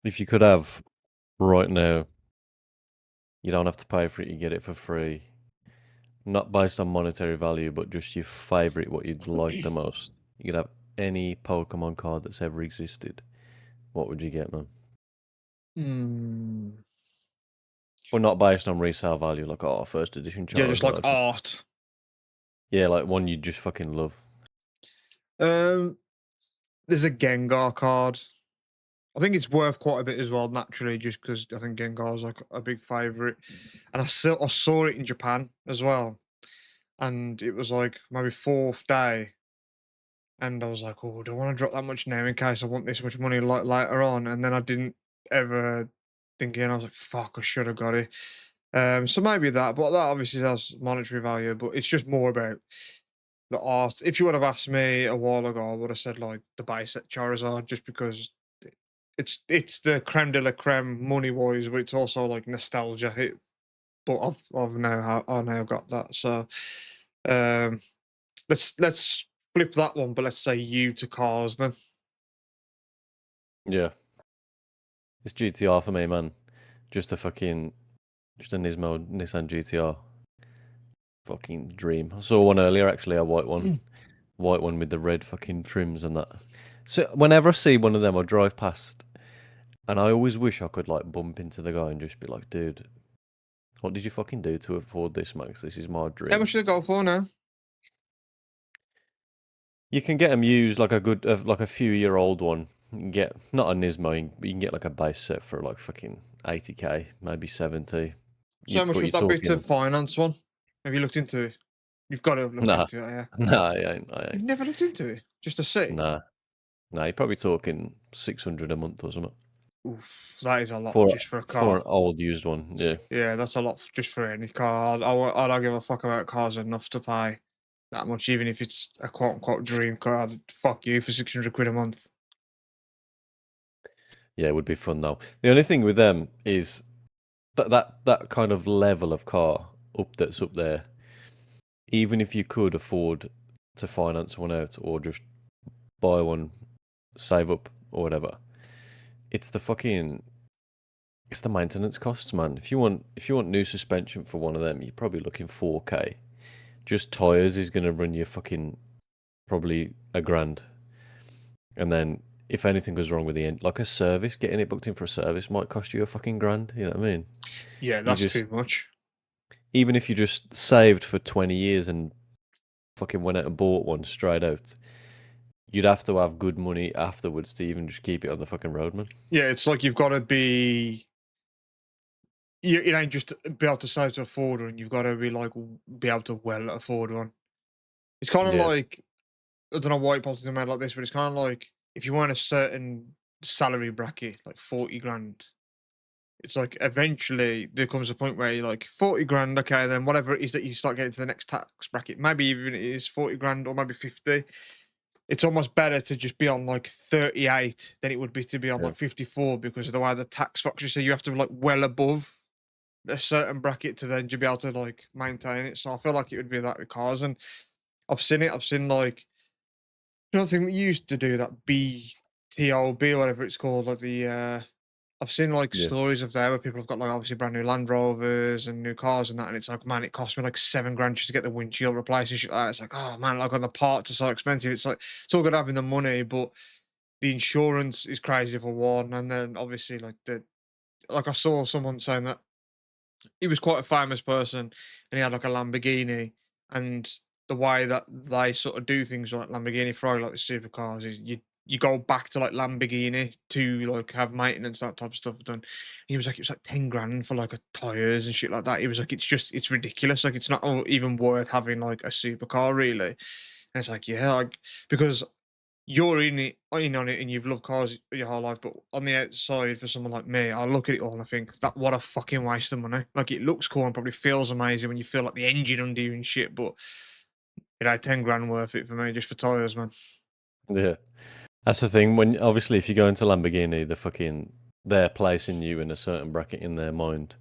If you could have right now, you don't have to pay for it, you get it for free. Not based on monetary value, but just your favorite, what you'd like the most. You could have any Pokemon card that's ever existed. What would you get, man? Hmm. Well, not based on resale value, like, oh, first edition Yeah, just like Charizard. art. Yeah, like one you just fucking love. Um, there's a Gengar card. I think it's worth quite a bit as well, naturally, just because I think Gengar's like a big favorite. And I saw it in Japan as well, and it was like maybe fourth day, and I was like, oh, do I want to drop that much now in case I want this much money like later on? And then I didn't ever think again. I was like, fuck, I should have got it. So maybe that, but that obviously has monetary value. But it's just more about the art. If you would have asked me a while ago, I would have said like the base set Charizard, just because it's the creme de la creme money wise, but it's also like nostalgia hit. But I've now got that. So um, let's flip that one, but let's say you to cars then. Yeah. It's GTR for me, man. Just a Nissan GTR. Fucking dream. I saw one earlier, actually, a white one. Mm. White one with the red fucking trims and that. So whenever I see one of them, I drive past, and I always wish I could like bump into the guy and just be like, dude, what did you fucking do to afford this, man? 'Cause this is my How dream. much should I go for now? You can get them used like a good, like a few-year-old one. You can get not a Nismo, but you can get like a base set for like fucking 80k, maybe 70. So how much But would you're that be to talking, finance one? Have you looked into it? You've got to have looked nah, into it, yeah. nah, I You've ain't, never looked into it just to see. nah, nah. You're probably talking 600 a month or something Oof, that is a lot for just for a for car. an old used one. Yeah, Yeah, that's a lot just for any car. I don't give a fuck about cars enough to pay that much, even if it's a quote unquote dream car. Fuck you for 600 quid a month. yeah, it would be fun though. The only thing with them is that kind of level of car that's up there. Even if you could afford to finance one out or just buy one, save up or whatever, it's the fucking it's the maintenance costs, man. If you want new suspension for one of them, you're probably looking 4k. Just tires is gonna run you fucking probably a grand, and then if anything goes wrong with the end, like a service, getting it booked in for a service might cost you a fucking grand. You know what I mean? Yeah, You that's just too much. even if you just saved for 20 years and fucking went out and bought one straight out, you'd have to have good money afterwards to even just keep it on the fucking road, man. Yeah, it's like you've got to be. It ain't just be able to save to afford one. You've got to be like be able to well afford one. It's kind of Yeah, like I don't know why politics are made like this, but it's kind of like if you want a certain salary bracket, like 40 grand, it's like eventually there comes a point where you're like 40 grand, okay, then whatever it is that you start getting to the next tax bracket, maybe even it is 40 grand or maybe 50. It's almost better to just be on like 38 than it would be to be on yeah, like 54 because of the way the tax functions. So you have to be like well above a certain bracket to then to be able to like maintain it. So I feel like it would be that with cars. And I've seen it. I've seen like you know the thing we used to do that BTOB or whatever it's called, like the I've seen like yeah, stories of there where people have got like obviously brand new Land Rovers and new cars and that, and it's like, man, it cost me like 7 grand just to get the windshield replaced and shit like that. It's like, oh man, like on the parts are so expensive. It's like it's all good having the money, but the insurance is crazy for one. And then obviously like I saw someone saying that he was quite a famous person and he had like a Lamborghini, and the way that they sort of do things like Lamborghini Ferrari, like the supercars, is you go back to like Lamborghini to like have maintenance, that type of stuff done. He was like, it was like 10 grand for like a tires and shit like that. He was like, it's ridiculous. Like it's not even worth having like a supercar really. And it's like, yeah, like because you're in on it and you've loved cars your whole life, but on the outside, for someone like me, I look at it all and I think that what a fucking waste of money. Like it looks cool and probably feels amazing when you feel like the engine under you and shit, but it had 10 grand worth it for me just for tires, man. yeah. That's the thing. When obviously, if you go into Lamborghini, they're placing you in a certain bracket in their mind,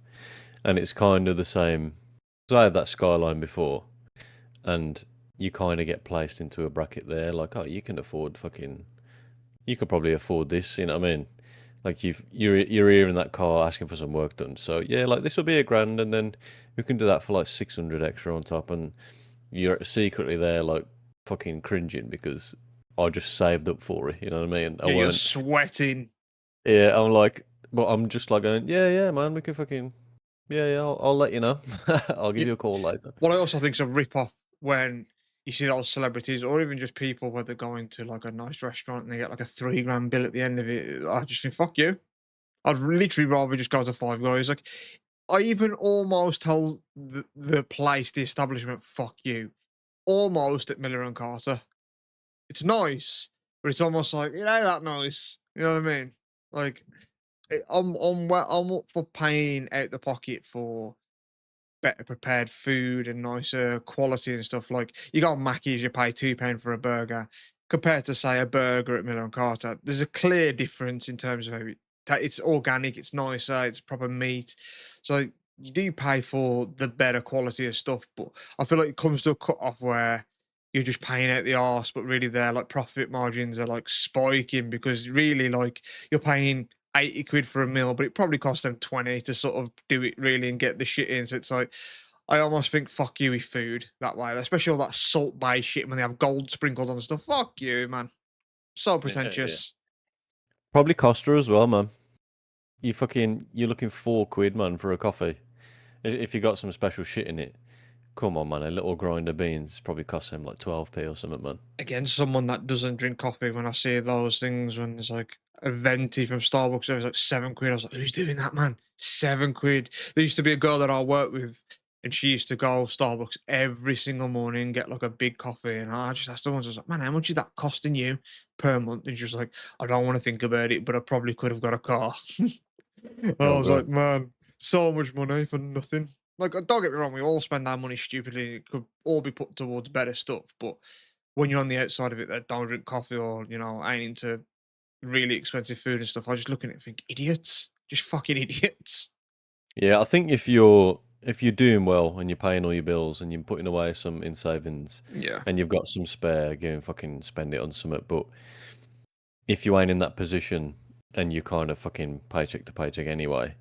and it's kind of the same. So I had that Skyline before, and you kind of get placed into a bracket there, like, oh, you could probably afford this. You know what I mean? Like you're here in that car asking for some work done. So yeah, like this will be a grand, and then we can do that for like 600 extra on top, and you're secretly there like fucking cringing because I just saved up for it. You know what I mean? I Yeah, you're weren't. sweating. Yeah, I'm like, but I'm just like going, yeah, yeah, man, we can fucking, yeah, yeah, I'll let you know. I'll give You, you a call later. what I also think is a rip off when you see those celebrities or even just people where they're going to like a nice restaurant and they get like a 3 grand bill at the end of it. I just think, fuck you. I'd literally rather just go to Five Guys. Like, I even almost tell the place, the establishment, fuck you. Almost at Miller and Carter. It's nice, but it's almost like, it ain't that nice. You know what I mean? Like, I'm up for paying out the pocket for better prepared food and nicer quality and stuff. Like you go on Mackey's, you pay £2 for a burger, compared to say a burger at Miller and Carter. There's a clear difference in terms of how it's organic, it's nicer, it's proper meat. So you do pay for the better quality of stuff, but I feel like it comes to a cut off where you're just paying out the arse, but really their like profit margins are like spiking because really like you're paying 80 quid for a meal, but it probably cost them 20 to sort of do it really and get the shit in. So it's like, I almost think fuck you with food that way, especially all that salt based shit when they have gold sprinkled on stuff. Fuck you, man. So Yeah, yeah. pretentious. Probably Costa as well, man. You're looking 4 quid, man, for a coffee. If you got some special shit in it, come on, man. A little grind of beans probably cost him like 12p or something, man. Again, someone that doesn't drink coffee, when I see those things, when there's like a venti from Starbucks, it was like 7 quid. I was like, who's doing that, man? 7 quid. There used to be a girl that I worked with, and she used to go Starbucks every single morning, get like a big coffee. And I just asked her once, I was like, man, how much is that costing you per month? And she was like, I don't want to think about it, but I probably could have got a car. And I Oh was god. like, man, so much money for nothing. Like, don't get me wrong, we all spend our money stupidly. It could all be put towards better stuff. But when you're on the outside of it that don't drink coffee or, ain't into really expensive food and stuff, I just look at it and think, idiots. Just fucking idiots. Yeah, I think if you're doing well and you're paying all your bills and you're putting away some in savings Yeah. and you've got some spare, go and fucking spend it on something. But if you ain't in that position and you're kind of fucking paycheck to paycheck anyway,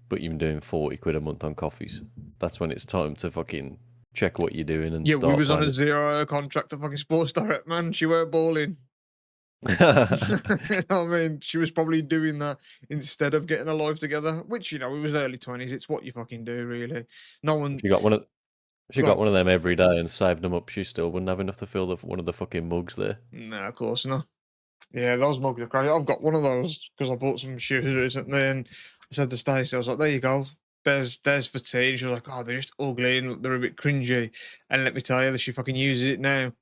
but you're doing 40 quid a month on coffees, that's when it's time to fucking check what you're doing and Yeah, we start was on kind a of. 0 hour contract to fucking Sports Direct, man. She weren't balling. You know what I mean? She was probably doing that instead of getting a life together, which, it was early 20s. It's what you fucking do, really. No one. If you got one of if you Go got on. one of them every day and saved them up, she still wouldn't have enough to fill one of the fucking mugs there. Nah, of course not. Yeah, those mugs are crazy. I've got one of those because I bought some shoes recently, and I said to Stacey, I was like, "There you go. There's for tea." And she was like, "Oh, they're just ugly and they're a bit cringy." And let me tell you, that she fucking uses it now.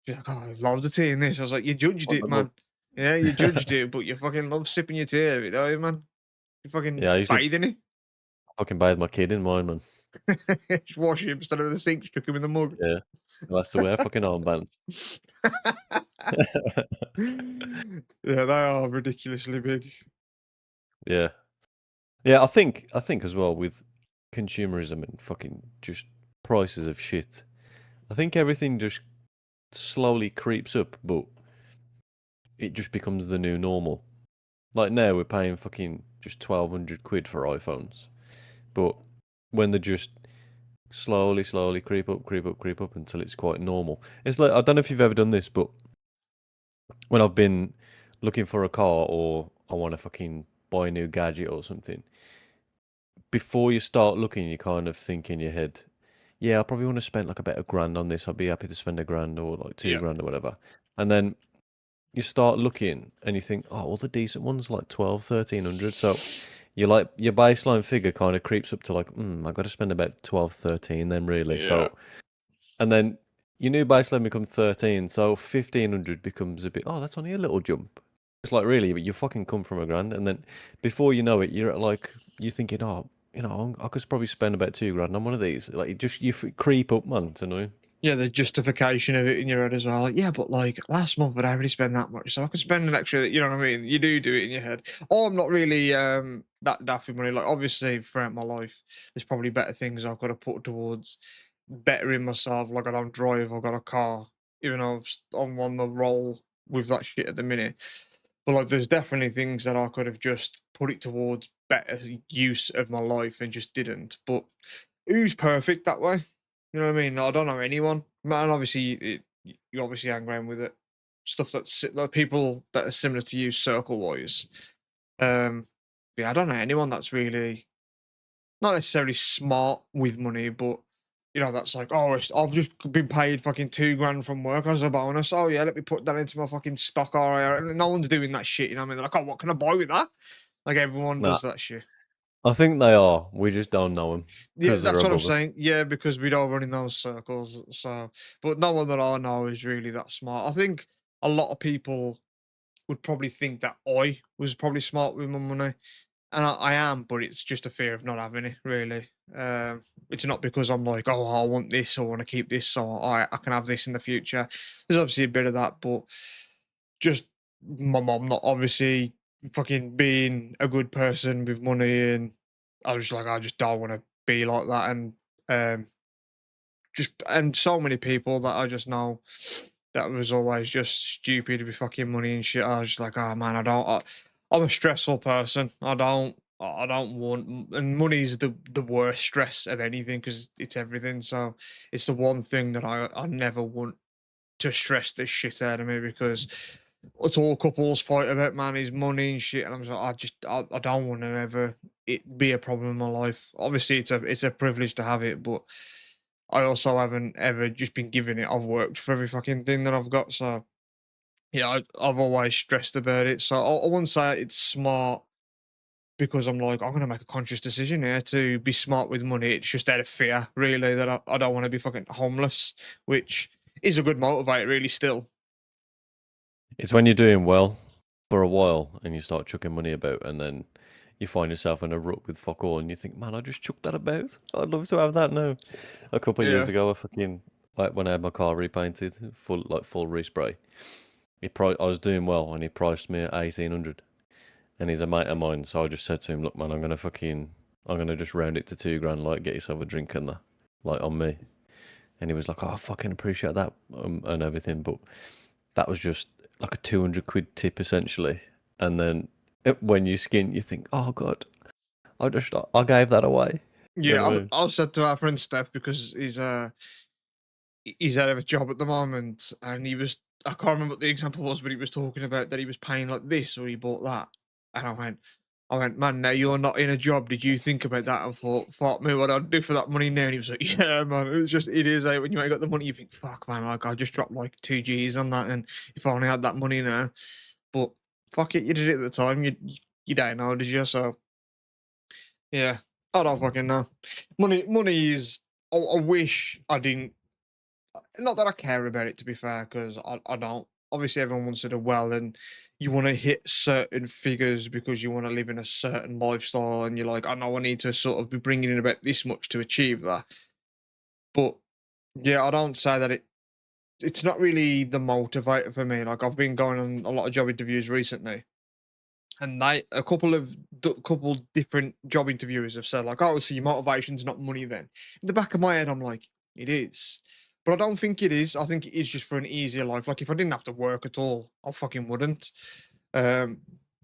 She's like, "Oh, loads of tea in this." I was like, "You judged On it, the mug. man. Yeah, you judged it, but you fucking love sipping your tea out of it, don't you, man? You fucking Yeah, I usually bathe in fucking bathe my kid in mine, man. it. Just wash him instead of the sink, stick him in the mug." Yeah. Still has to wear fucking armbands. Yeah, they are ridiculously big. Yeah. Yeah, I think as well with consumerism and fucking just prices of shit. I think everything just slowly creeps up, but it just becomes the new normal. Like now we're paying fucking just 1,200 quid for iPhones. But when they just slowly creep up, creep up, creep up until it's quite normal. It's like I don't know if you've ever done this, but when I've been looking for a car or I want to fucking buy a new gadget or something, before you start looking, you kind of think in your head, yeah, I probably want to spend like about a grand on this. I'd be happy to spend a grand or like two Yeah, grand or whatever. And then you start looking and you think, oh, all the decent ones are like 12, 1,300. So you like your baseline figure kind of creeps up to like, I got to spend about 12, 13 then really. yeah. So, and then your new baseline becomes 13. So 1,500 becomes a bit, oh, that's only a little jump. It's like really, but you fucking come from a grand. And then before you know it, you're at like, you're thinking, oh, I could probably spend about 2 grand on one of these. Like, creep up, man. It's annoying. Yeah, the justification of it in your head as well. Like, yeah, but like last month I'd already spent that much, so I could spend an extra. You know what I mean? You do it in your head. Oh, I'm not really that daft with money. Like obviously throughout my life, there's probably better things I've got to put towards bettering myself. Like I don't drive, I've got a car, even though I'm on the roll with that shit at the minute. But like, there's definitely things that I could have just put it towards better use of my life and just didn't. But who's perfect that way? You know what I mean? I don't know anyone. Man, obviously, you obviously hang around with it. Stuff like people that are similar to you circle wise. Um, yeah, I don't know anyone that's really not necessarily smart with money, but that's like, oh, I've just been paid fucking 2 grand from work as a bonus. Oh yeah, let me put that into my fucking stock IRA. And no one's doing that shit. You know what I mean? They're like, oh, what can I buy with that? Like everyone Nah, does that shit. I think they are. We just don't know them Yeah, because they're that's what I'm above us. saying. Yeah, because we don't run in those circles. So, but no one that I know is really that smart. I think a lot of people would probably think that I was probably smart with my money. And I am, but it's just a fear of not having it, really. It's not because I'm like, oh, I want this, or I want to keep this, so I can have this in the future. There's obviously a bit of that, but just my mom not obviously fucking being a good person with money, and I was like, I just don't want to be like that, and um, so many people that I just know that was always just stupid with fucking money and shit. I was just like, oh man, I'm a stressful person. I don't want, and money's the worst stress of anything because it's everything. So it's the one thing that I never want to stress this shit out of me because it's all couples fight about, man, is money and shit. And I'm just like, I don't want to ever it be a problem in my life. Obviously, it's a privilege to have it, but I also haven't ever just been given it. I've worked for every fucking thing that I've got. So yeah, I've always stressed about it. So I wouldn't say it's smart because I'm like, I'm going to make a conscious decision here to be smart with money. It's just out of fear, really, that I don't want to be fucking homeless, which is a good motivator, really, still. It's when you're doing well for a while and you start chucking money about, and then you find yourself in a rut with fuck all, and you think, man, I just chucked that about. I'd love to have that now. A couple of years Yeah. ago, I fucking like when I had my car repainted, full respray. I was doing well, and he priced me at 1800, and he's a mate of mine. So I just said to him, look, man, I'm gonna just round it to 2 grand, like get yourself a drink and that, like on me. And he was like, oh, I fucking appreciate that and everything, but that was just like a 200 quid tip essentially. And then when you skin, you think, oh god, I gave that away. You know Yeah, what I mean? I said to our friend Steph because he's out of a job at the moment, and I can't remember what the example was, but he was talking about that he was paying like this or he bought that, and I went, man, now you're not in a job. Did you think about that and thought, fuck me, what I'd do for that money now? And he was like, yeah, man, it is when you ain't got the money, you think, fuck, man, like I just dropped like 2 G's on that, and if I only had that money now, but fuck it, you did it at the time, you don't know, did you? So yeah, I don't fucking know. Money is. I wish I didn't. Not that I care about it, to be fair, because I don't. Obviously, everyone wants to do well, and you want to hit certain figures because you want to live in a certain lifestyle, and you're like, I know I need to sort of be bringing in about this much to achieve that. But yeah, I don't say that it's not really the motivator for me. Like I've been going on a lot of job interviews recently, and a couple different job interviewers have said like, "Oh, so your motivation's not money?" Then in the back of my head, I'm like, "It is," but I don't think it is. I think it is just for an easier life. Like if I didn't have to work at all, I fucking wouldn't. Um,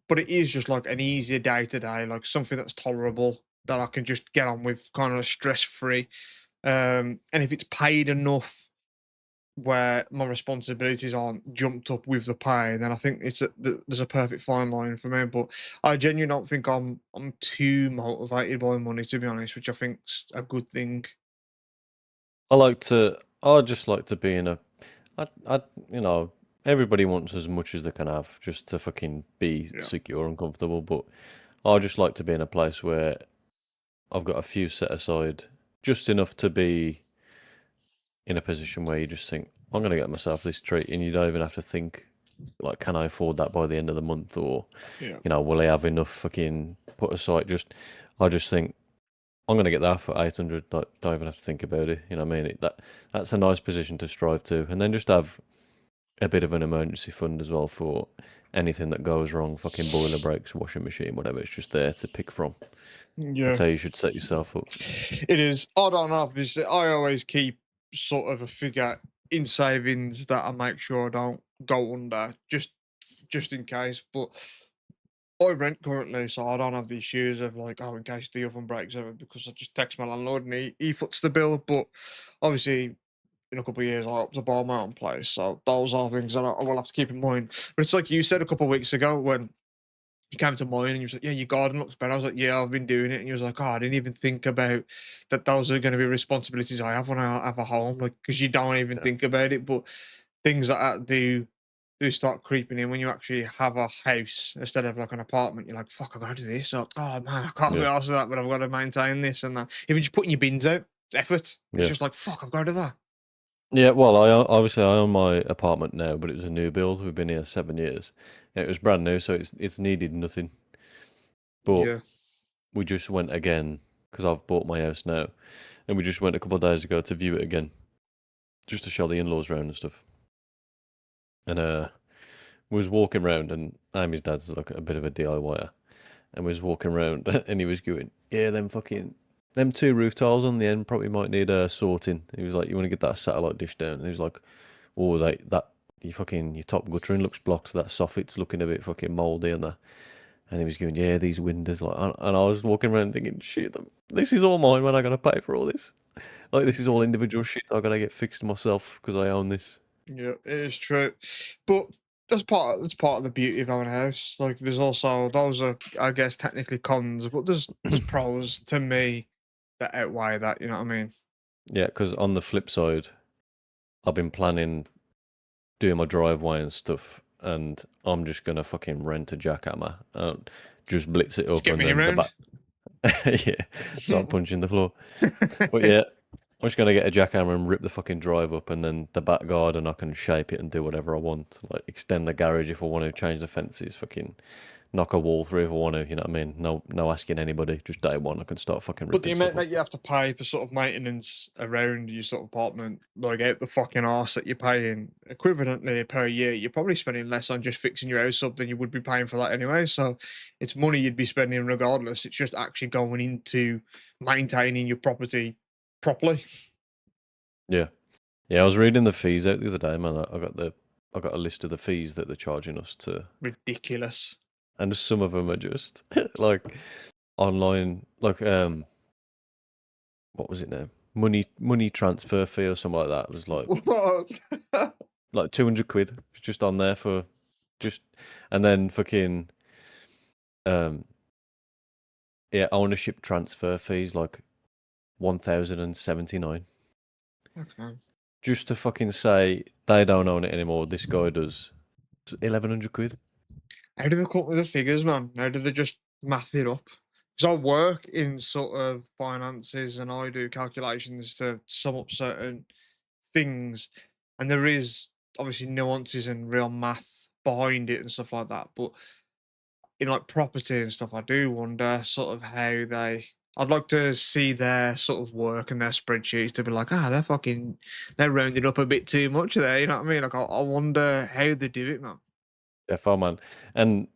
but it is just like an easier day to day, like something that's tolerable that I can just get on with, kind of stress free. And if it's paid enough where my responsibilities aren't jumped up with the pay, then I think there's a perfect fine line for me. But I genuinely don't think I'm too motivated by money, to be honest, which I think's a good thing. I just like to be in a, I, you know, everybody wants as much as they can have just to fucking be Yeah, secure and comfortable. But I just like to be in a place where I've got a few set aside, just enough to be in a position where you just think, I'm going to get myself this treat, and you don't even have to think, like, can I afford that by the end of the month, or, yeah, will I have enough fucking put aside? I just think I'm going to get that for 800. Don't even have to think about it. You know what I mean? That's a nice position to strive to, and then just have a bit of an emergency fund as well for anything that goes wrong. Fucking boiler breaks, washing machine, whatever. It's just there to pick from. That's yeah. how you should set yourself up. It is. I don't know. Obviously, I always keep sort of a figure in savings that I make sure I don't go under, just just in case. But I rent currently, so I don't have the issues of like, oh, in case the oven breaks over, because I just text my landlord and he foots the bill. But obviously, in a couple of years, I hope to buy my own place. So those are things that I will have to keep in mind. But it's like you said a couple of weeks ago when you came to mine and you was like, yeah, your garden looks better. I was like, yeah, I've been doing it. And you was like, oh, I didn't even think about that. Those are going to be responsibilities I have when I have a home, like, because you don't even Yeah. think about it. But things like that do start creeping in when you actually have a house instead of like an apartment. You're like, fuck, I got to do this. Like, oh man, I can't be Yeah. arsed with that, but I've got to maintain this and that. Even just putting your bins out, it's effort. It's Yeah. just like, fuck, I've got to do that. Yeah, well, obviously I own my apartment now, but it was a new build. We've been here 7 years. And it was brand new, so it's needed nothing. But Yeah. we just went again because I've bought my house now, and we just went a couple of days ago to view it again, just to show the in-laws around and stuff. And we was walking around, and Amy's dad's like a bit of a DIYer, and we was walking around, and he was going, "Yeah, them two roof tiles on the end probably might need sorting." He was like, "You want to get that satellite dish down?" And he was like, "Oh, your top guttering looks blocked. That soffit's looking a bit fucking mouldy and that." And he was going, "Yeah, these windows like," and I was walking around thinking, "Shit, this is all mine. Man, I gotta pay for all this. Like, this is all individual shit. I gotta get fixed myself because I own this." Yeah, it is true, but that's part of the beauty of having a house. Like, there's also those are, I guess, technically cons, but there's pros to me that outweigh that. You know what I mean? Yeah, because on the flip side, I've been planning doing my driveway and stuff, and I'm just gonna fucking rent a jackhammer and just blitz it Just up, get and me then the around. back, yeah, start punching the floor. But yeah, I'm just gonna get a jackhammer and rip the fucking drive up, and then the back garden I can shape it and do whatever I want. Like extend the garage if I want to, change the fences, fucking knock a wall through if I want to. You know what I mean? No asking anybody. Just day one, I can start fucking But the ripping stuff amount up. that you have to pay for sort of maintenance around your sort of apartment, like out the fucking arse that you're paying equivalently per year, you're probably spending less on just fixing your house up than you would be paying for that anyway. So it's money you'd be spending regardless. It's just actually going into maintaining your property properly. Yeah, yeah. I was reading the fees out the other day, man. I got a list of the fees that they're charging us to, Ridiculous. and some of them are just like online, like what was it now? Money transfer fee or something like that. It was What? like 200 quid. It's just on there for just, and then fucking um yeah, ownership transfer fees like 1,079. Okay. Just to fucking say they don't own it anymore. This guy does. It's 1,100 quid. How do they come up with the figures, man? How do they just math it up? Because I work in sort of finances and I do calculations to sum up certain things, and there is obviously nuances and real math behind it and stuff like that. But in like property and stuff, I do wonder sort of how they. I'd like to see their sort of work and their spreadsheets to be like, they're rounding up a bit too much there. You know what I mean? Like, I wonder how they do it, man. Yeah, fine, man. And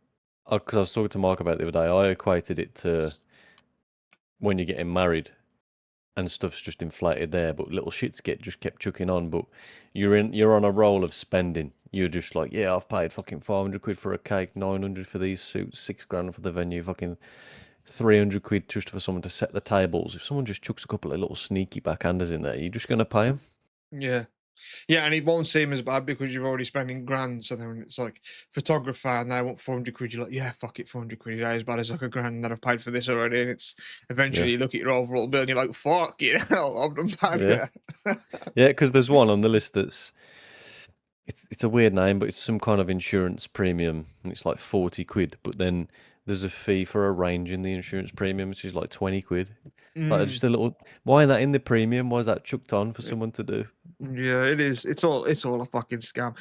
because I was talking to Mark about it the other day, I equated it to when you're getting married and stuff's just inflated there, but little shits get just kept chucking on. But you're on a roll of spending. You're just like, yeah, I've paid fucking 500 quid for a cake, 900 for these suits, 6 grand for the venue, fucking 300 quid just for someone to set the tables. If someone just chucks a couple of little sneaky backhanders in there, you're just gonna pay them. Yeah. Yeah, and it won't seem as bad because you're already spending grand. So then it's like photographer and they want 400 quid. You're like, yeah, fuck it, 400 quid. It ain't as bad as like a grand that I've paid for this already. And it's Yeah, eventually you look at your overall bill and you're like, fuck, you know, I've done bad yeah, here. yeah. Because there's one on the list that's it's a weird name, but it's some kind of insurance premium, and it's like 40 quid. But then there's a fee for arranging the insurance premium, which is like 20 quid. Like Mm, just a little. Why is that in the premium? Why is that chucked on for someone to do? yeah, it is. It's all a fucking scam.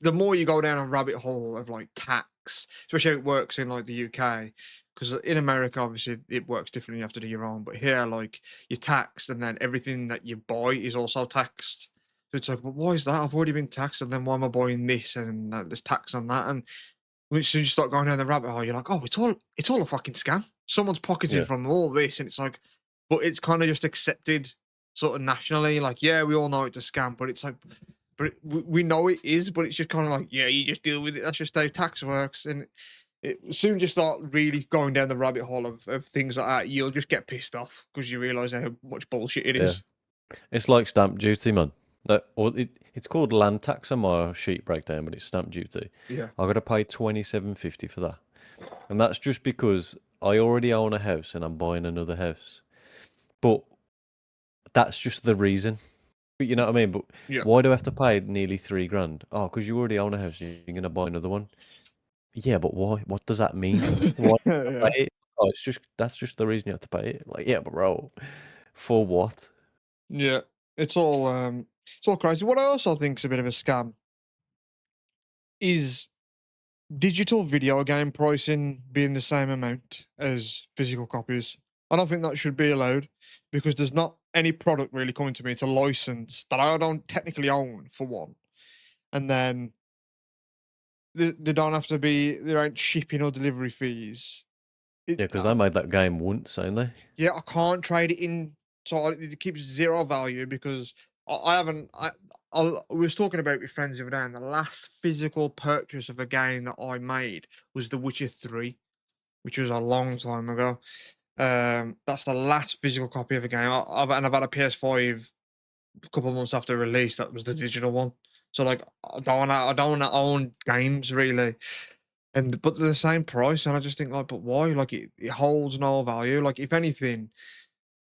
The more you go down a rabbit hole of like tax, especially how it works in like the UK, because in America obviously it works differently. You have to do your own, but here like you're taxed, and then everything that you buy is also taxed. So it's like, but why is that? I've already been taxed, and then why am I buying this? And there's tax on that, and once you start going down the rabbit hole, you're like, oh, it's all a fucking scam. Someone's pocketing Yeah, from all this, and it's like, but it's kind of just accepted sort of nationally. Like, yeah, we all know it's a scam, but it's like, but we know it is, but it's just kind of like, yeah, you just deal with it. That's just how tax works. And it soon just start really going down the rabbit hole of things like that. You'll just get pissed off because you realize how much bullshit it Yeah. is. It's like stamp duty, man. It's called land tax on my sheet breakdown, but it's stamp duty. Yeah. I gotta pay 27.50 for that, and that's just because I already own a house and I'm buying another house. But that's just the reason. But you know what I mean? But Yeah. why do I have to pay nearly 3 grand? Oh, because you already own a house and you're gonna buy another one. Yeah, but why? What does that mean? Why do you have to Yeah. pay it? Oh, that's just the reason you have to pay it. Like, yeah, bro, for what? Yeah. It's all crazy. What I also think is a bit of a scam is digital video game pricing being the same amount as physical copies. I don't think that should be allowed because there's not any product really coming to me. It's a license that I don't technically own for one. And then they don't have to be, there ain't shipping or delivery fees. Yeah, because they made that game once, ain't they? Yeah, I can't trade it in, so it keeps zero value because I haven't. We was talking about it with friends the other day, and the last physical purchase of a game that I made was The Witcher 3, which was a long time ago. That's the last physical copy of a game. I've had a PS5 a couple of months after release. That was the digital one. So like, I don't wanna own games really, and but they're the same price, and I just think like, but why? Like it holds no value. Like if anything,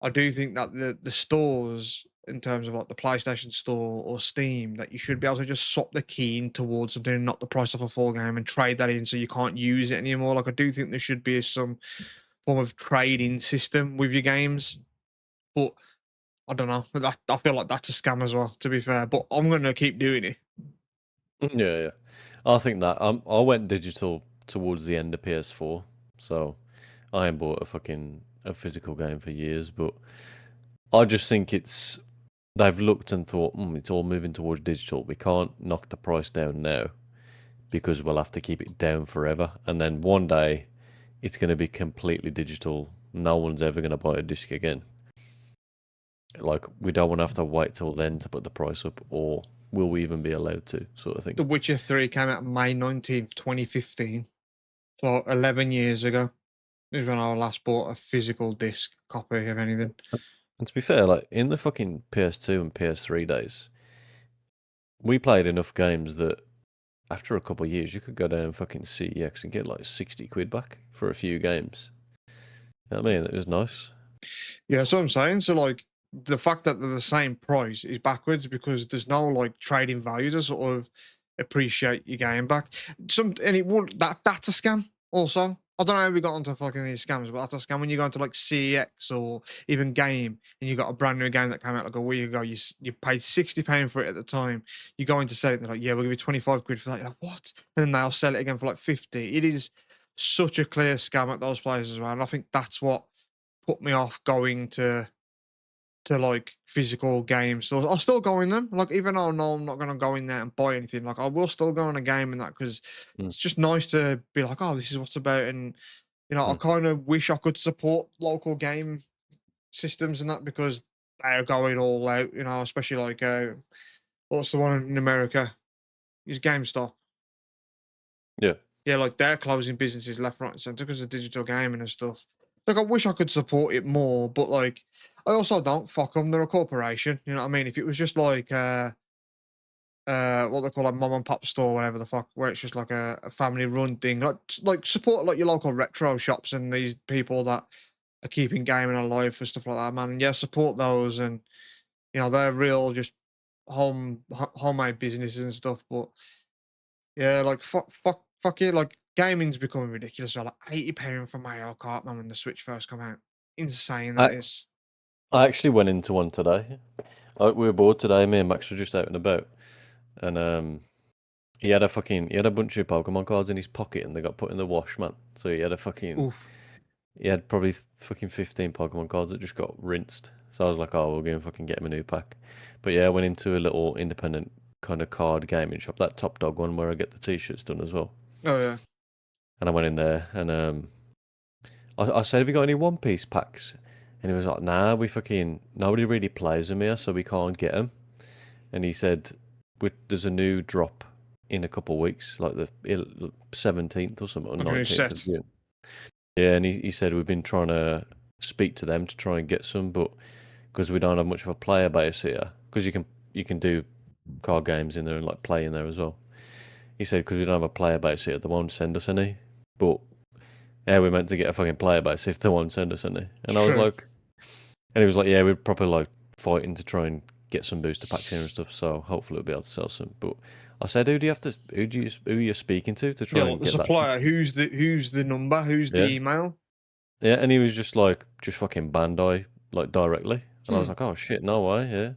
I do think that the stores, in terms of like the PlayStation Store or Steam, that you should be able to just swap the key in towards something and not the price of a full game and trade that in so you can't use it anymore. Like I do think there should be some form of trading system with your games. But I don't know. I feel like that's a scam as well, to be fair. But I'm gonna keep doing it. Yeah, yeah. I think that I went digital towards the end of PS4, so I ain't bought a physical game for years. But I just think they've looked and thought, it's all moving towards digital. We can't knock the price down now because we'll have to keep it down forever. And then one day it's going to be completely digital. No one's ever going to buy a disc again. Like, we don't want to have to wait till then to put the price up, or will we even be allowed to, sort of thing. The Witcher 3 came out May 19th, 2015. So 11 years ago is when I last bought a physical disc copy of anything. And to be fair, like in the fucking PS2 and PS3 days, we played enough games that after a couple of years, you could go down fucking CEX and get like 60 quid back for a few games. You know what I mean? It was nice. Yeah, that's what I'm saying. So like the fact that they're the same price is backwards because there's no like trading value to sort of appreciate your game back. And it would that's a scam also. I don't know how we got onto fucking these scams, but that's a scam when you go into like CEX or even Game and you got a brand new game that came out like a week ago. You paid £60 for it at the time. You go in to sell it, they're like, yeah, we'll give you 25 quid for that. You're like, what? And then they'll sell it again for like 50. It is such a clear scam at those places as well. And I think that's what put me off going to like physical games. So I'll still go in them. Like even though I know I'm not gonna go in there and buy anything, like I will still go on a game and that because Mm, it's just nice to be like, oh, this is what's about. And I mm. kind of wish I could support local game systems and that because they're going all out. Especially like what's the one in America? Is GameStop. Yeah. Yeah, like they're closing businesses left, right, and center because of digital gaming and stuff. Like, I wish I could support it more, but like, I also don't. Fuck them. They're a corporation. You know what I mean? If it was just like, what they call a mom and pop store, whatever the fuck, where it's just like a family run thing, like support like your local retro shops and these people that are keeping gaming alive for stuff like that, man. And yeah, support those, and they're real, just homemade businesses and stuff. But yeah, like fuck it. Like gaming's becoming ridiculous. So like £80 for Mario Kart, man, when the Switch first come out. Insane that I, is. I actually went into one today. We were bored today. Me and Max were just out and about, and he had a bunch of Pokemon cards in his pocket, and they got put in the wash, man. So Oof. he had probably fucking 15 Pokemon cards that just got rinsed. So I was like, oh, we'll go and fucking get him a new pack. But yeah, I went into a little independent kind of card gaming shop, that Top Dog one where I get the t-shirts done as well. Oh yeah. And I went in there and I said, have you got any One Piece packs? And he was like, nah, nobody really plays them here, so we can't get them. And he said, there's a new drop in a couple of weeks, like the 17th or something, or Like a new 19th of set. June. Yeah, and he said we've been trying to speak to them to try and get some, but because we don't have much of a player base here, because you can do card games in there and like play in there as well. He said because we don't have a player base here, they won't send us any. But yeah, we're meant to get a fucking player base if they won't send us any. And I was True. like, and he was like, yeah, we're probably like fighting to try and get some booster packs here and stuff. So hopefully we'll be able to sell some. But I said, who are you speaking to Yeah, try like and the get that? supplier. Who's the number? Who's the Yeah, email? yeah. And he was just like, just fucking Bandai, like directly. And I was Hmm. like, oh shit, no way, yeah.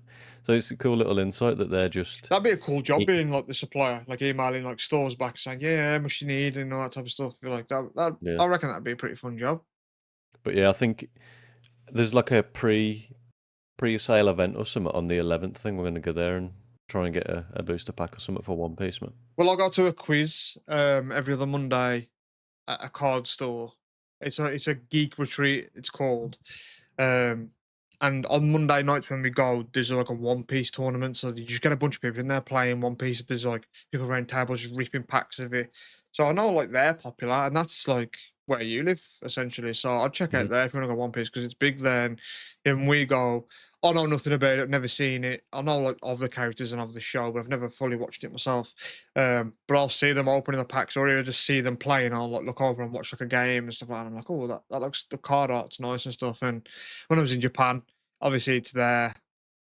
So it's a cool little insight that they're just, That'd be a cool job y- being like the supplier, like emailing like stores back saying, yeah, how much you need and all that type of stuff. Be like that. yeah. I reckon that'd be a pretty fun job. But yeah, I think there's like a pre-sale event or something on the 11th thing. We're gonna go there and try and get a booster pack or something for One Piece, man. Well, I go to a quiz every other Monday at a card store. It's a geek retreat. It's called. Um, and on Monday nights when we go, there's like a One Piece tournament. So you just get a bunch of people in there playing One Piece. There's like people around tables just ripping packs of it. So I know like they're popular, and that's like where you live essentially. So I'd check Hmm. out there if you want to go One Piece because it's big there. And then we go. I know nothing about it. Never seen it. I know like of the characters and of the show, but I've never fully watched it myself. But I'll see them opening the packs, or I'll just see them playing. I'll like look over and watch like a game and stuff like that. And I'm like, oh, that looks the card art's nice and stuff. And when I was in Japan, obviously it's their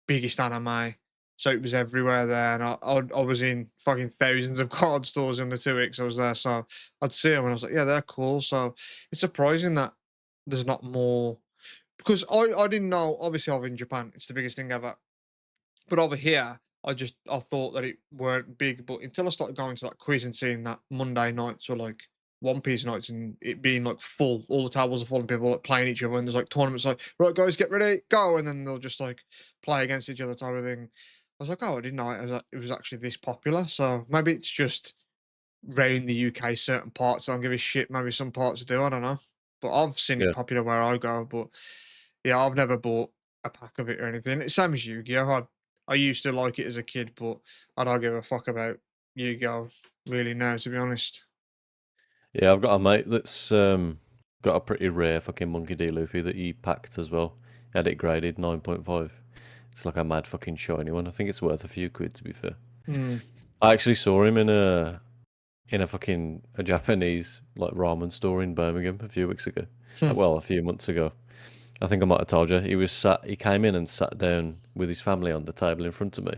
biggest anime, so it was everywhere there. And I was in fucking thousands of card stores in the 2 weeks I was there, so I'd see them and I was like, yeah, they're cool. So it's surprising that there's not more because I didn't know. Obviously, over in Japan, it's the biggest thing ever. But over here, I thought that it weren't big, but until I started going to that quiz and seeing that Monday nights were like One Piece nights and it being like full, all the tables are full and people like playing each other and there's like tournaments like, right guys, get ready, go, and then they'll just like play against each other type of thing. I was like, oh, I didn't know it was actually this popular. So maybe it's just round the UK, certain parts don't give a shit. Maybe some parts do, I don't know. But I've seen it Yeah, popular where I go, but yeah, I've never bought a pack of it or anything. It's same as Yu-Gi-Oh! I used to like it as a kid, but I don't give a fuck about Yu-Gi-Oh! Really now, to be honest. yeah. I've got a mate that's got a pretty rare fucking Monkey D. Luffy that he packed as well. He had it graded 9.5. It's like a mad fucking shiny one. I think it's worth a few quid to be fair. Hmm. I actually saw him in a fucking a Japanese like ramen store in Birmingham a few weeks ago. Hmm. Well, a few months ago. I think I might have told you. He came in and sat down with his family on the table in front of me.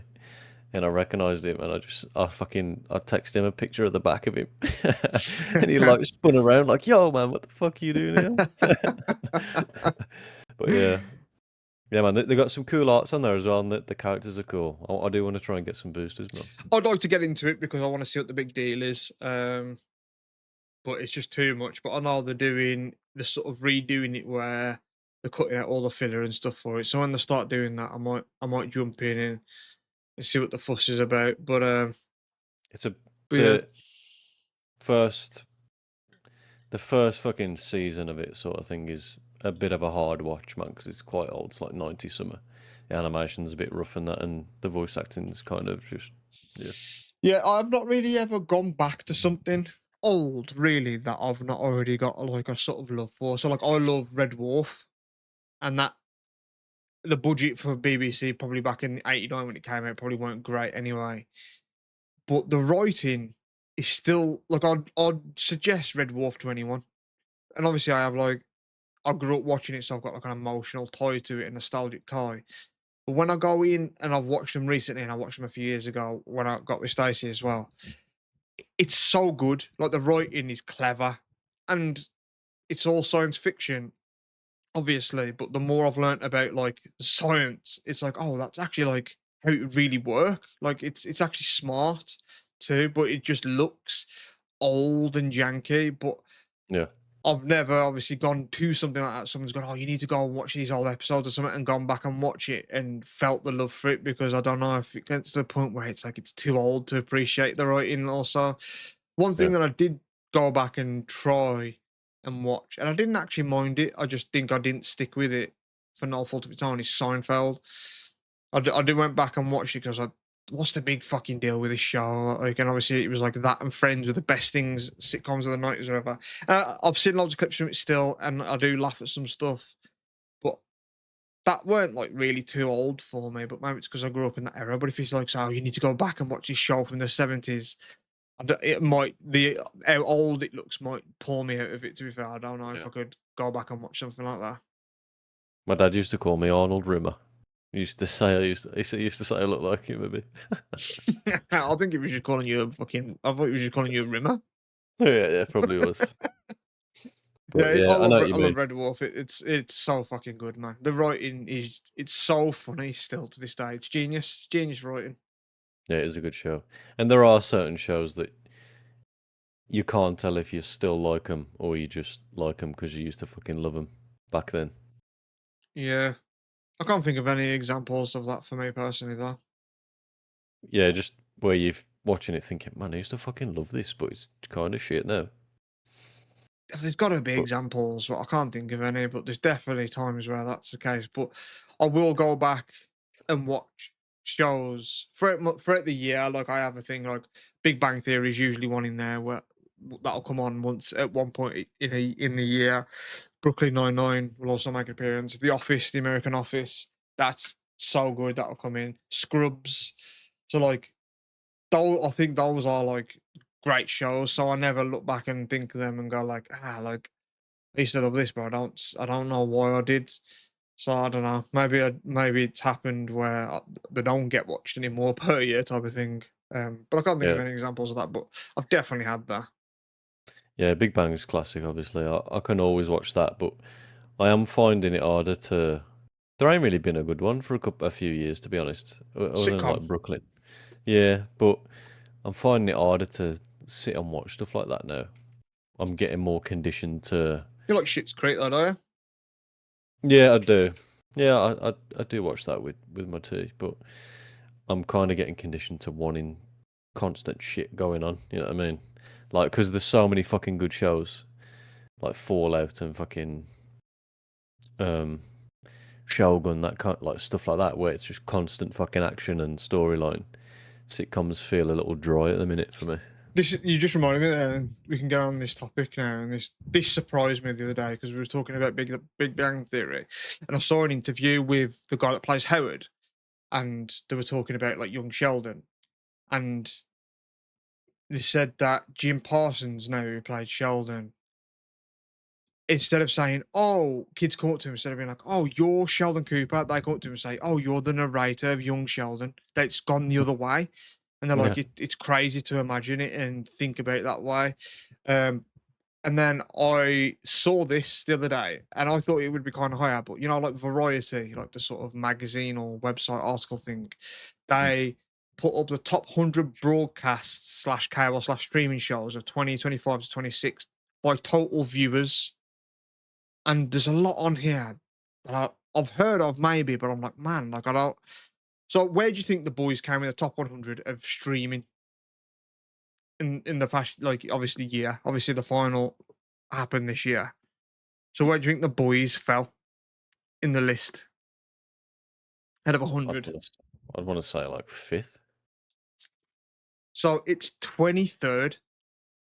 And I recognised him and I texted him a picture of the back of him. And he like spun around like, yo man, what the fuck are you doing here? But yeah. Yeah man, they got some cool arts on there as well and the characters are cool. I do want to try and get some boosters, man. I'd like to get into it because I want to see what the big deal is. But it's just too much. But I know they're sort of redoing it where they're cutting out all the filler and stuff for it. So when they start doing that, I might jump in and see what the fuss is about. It's a But yeah. the first the first fucking season of it sort of thing is a bit of a hard watch, man, because it's quite old. It's like 90 summer. The animation's a bit rough and that, and the voice acting's kind of just, yeah. Yeah, I've not really ever gone back to something old, really, that I've not already got like a sort of love for. So like I love Red Dwarf, and that the budget for BBC probably back in '89 when it came out probably weren't great anyway. But the writing is still like I'd suggest Red Dwarf to anyone. And obviously I grew up watching it, so I've got like an emotional tie to it, a nostalgic tie. But when I go in and I've watched them recently, and I watched them a few years ago when I got with Stacey as well, it's so good. Like the writing is clever, and it's all science fiction, obviously. But the more I've learnt about like science, it's like, oh, that's actually like how it really work. Like it's actually smart too, but it just looks old and janky. But Yeah. I've never obviously gone to something like that. Someone's gone, oh, you need to go and watch these old episodes or something, and gone back and watch it and felt the love for it because I don't know if it gets to the point where it's like it's too old to appreciate the writing. Also, one thing Yeah. that I did go back and try and watch, and I didn't actually mind it. I just think I didn't stick with it for no fault of its own. Is Seinfeld. I did went back and watched it because I what's the big fucking deal with this show? Like, and obviously it was like that and Friends were the best things, sitcoms of the 90s or whatever. And I've seen loads of clips from it still, and I do laugh at some stuff, but that weren't like really too old for me. But maybe it's because I grew up in that era. But if it's like, so you need to go back and watch this show from the 70s, it might, how old it looks might pull me out of it, to be fair. I don't know if Yeah. I could go back and watch something like that. My dad used to call me Arnold Rimmer. He used to say he used to say I look like him a bit. I think he was just calling you a fucking, I thought he was just calling you a rimmer. Yeah, yeah, probably was. Yeah, But yeah, I know what you I love mean. Red Dwarf. It's so fucking good, man. The writing is it's so funny still to this day. It's genius. It's genius writing. Yeah, it is a good show. And there are certain shows that you can't tell if you still like them or you just like them because you used to fucking love them back then. Yeah. I can't think of any examples of that for me personally though. Yeah, just where you're watching it thinking, man, I used to fucking love this, but it's kind of shit now. There's got to be But examples, but I can't think of any. But there's definitely times where that's the case. But I will go back and watch shows throughout the year. Like I have a thing like Big Bang Theory is usually one in there where that'll come on once at one point in the year. Brooklyn Nine Nine will also make an appearance. The Office, the American Office, that's so good. That'll come in. Scrubs. So like I think those are like great shows. So I never look back and think of them and go like, like I used to love this, but I don't know why I did. So I don't know. Maybe it's happened where they don't get watched anymore per year type of thing. But I can't think of yeah, any examples of that. But I've definitely had that. yeah, Big Bang is classic, obviously. I can always watch that, but I am finding it harder to. There ain't really been a good one for a few years, to be honest, other than like Sitcom. Brooklyn. Yeah, but I'm finding it harder to sit and watch stuff like that now. I'm getting more conditioned to. You like Shit's Creek, though, do you? Yeah, I do. Yeah, I do watch that with my tea, but I'm kind of getting conditioned to wanting constant shit going on. You know what I mean? Like, because there's so many fucking good shows, like Fallout and fucking um Shogun, that kind like stuff like that, where it's just constant fucking action and storyline. Sitcoms feel a little dry at the minute for me. This you just reminded me that we can get on this topic now, and this surprised me the other day because we were talking about Big Bang Theory, and I saw an interview with the guy that plays Howard, and they were talking about like young Sheldon, and they said that Jim Parsons, now who played Sheldon, instead of saying, "Oh," kids come up to him instead of being like, "Oh, you're Sheldon Cooper," they come up to him and say, "Oh, you're the narrator of Young Sheldon." That's gone the other way, and they're Yeah, like, "It's crazy to imagine it and think about it that way." Um, and then I saw this the other day, and I thought it would be kind of higher, but like Variety, like the sort of magazine or website article thing, mm, they put up the top 100 broadcasts slash cable slash streaming shows of 2025 to 26 by total viewers, and there's a lot on here that I've heard of maybe, but I'm like, man, like I don't. So where do you think the boys came in the top 100 of streaming in the past? Like obviously, yeah, obviously the final happened this year. So where do you think the boys fell in the list out of I'd 100? want to, I'd want to say like fifth. So it's 23rd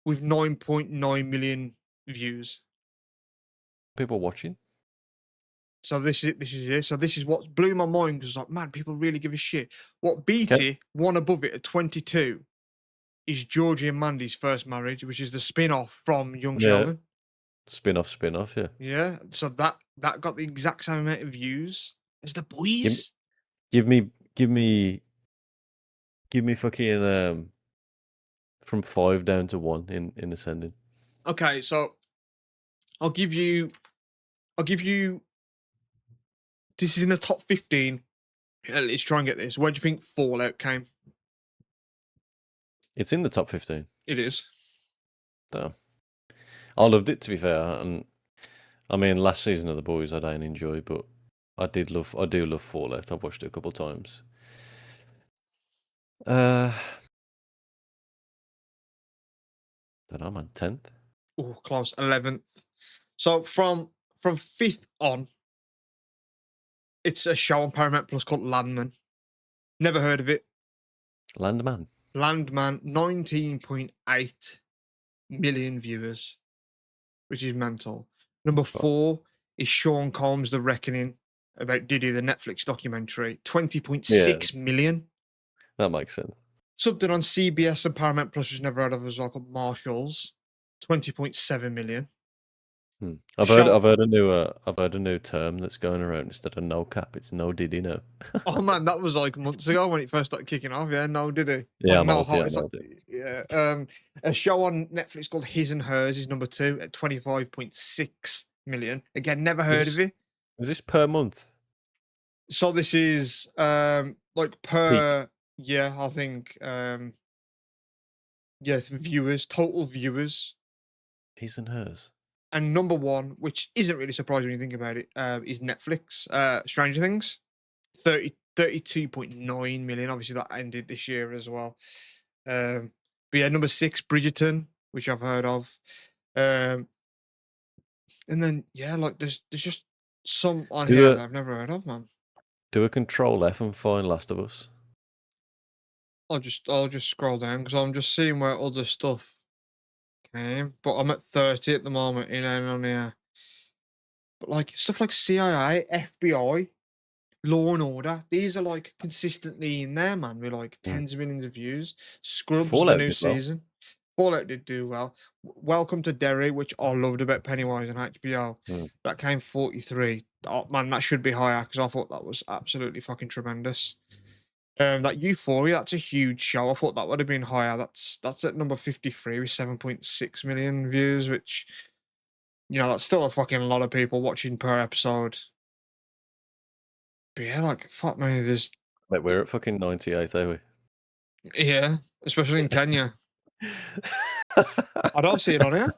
with 9.9 million views. People watching. So this is it. So this is what blew my mind because like, man, people really give a shit. What beat Okay. it, one above it at 22, is Georgie and Mandy's first marriage, which is the spin-off from Young Yeah, Sheldon. spin off. Yeah, Yeah. So that got the exact same amount of views as the give boys. give me give me give me fucking from five down to one in ascending. Okay, so I'll give you I'll give you this is in the top 15. Let's try and get this. Where do you think Fallout came? It's in the top 15. It is. Damn, I loved it to be fair, and I mean last season of the boys I didn't enjoy, but I do love Fallout. I've watched it a couple of times. Uh, don't know, man. 10th. Oh, close. 11th. So from fifth on, it's a show on Paramount Plus called Landman. Never heard of it. Landman. Landman, 19.8 million viewers, which is mental. Number Fuck. 4 is Sean Combs' The Reckoning about Diddy, the Netflix documentary, Yeah, 20.6 million. that makes sense. Something on CBS and Paramount Plus, which I've never heard of as well, called Marshalls, 20.7 million. I've heard Show, I've heard a new I've heard a new term that's going around. Instead of no cap, it's no diddy no. oh man, that was like months ago when it first started kicking off. Yeah, no, did he? It's Yeah, like I'm no old. Yeah, hot. It's I'm like old. Yeah. yeah. A show on Netflix called His and Hers is number 2 at 25.6 million. Again, never Is heard of this it. is this per month? So this is like Peak. per yeah, I think yeah, viewers, total viewers. His and hers. And number 1, which isn't really surprising when you think about it, is Netflix. Stranger Things, 32.9 million. Obviously, that ended this year as well. But yeah, number 6, Bridgerton, which I've heard of. Um, and then yeah, like there's just some on Do here a that I've never heard of, man. do a control F and find Last of Us. I'll just scroll down because I'm just seeing where other stuff came. But I'm at 30 at the moment, on here. But like stuff like CIA, FBI, Law and Order, these are like consistently in there, man, with like Mm. tens of millions of views. Scrubs, the Fallout new did well. season. Fallout did do well. Welcome to Derry, which I loved about Pennywise and HBO. Mm. That came 43. Oh, man, that should be higher because I thought that was absolutely fucking tremendous. That Euphoria, that's a huge show. I thought that would have been higher. That's at number 53 with 7.6 million views, which that's still a fucking lot of people watching per episode. But yeah, like fuck me, there's Mate, we're at fucking 98, are we? yeah, especially in Kenya. I don't see it on here.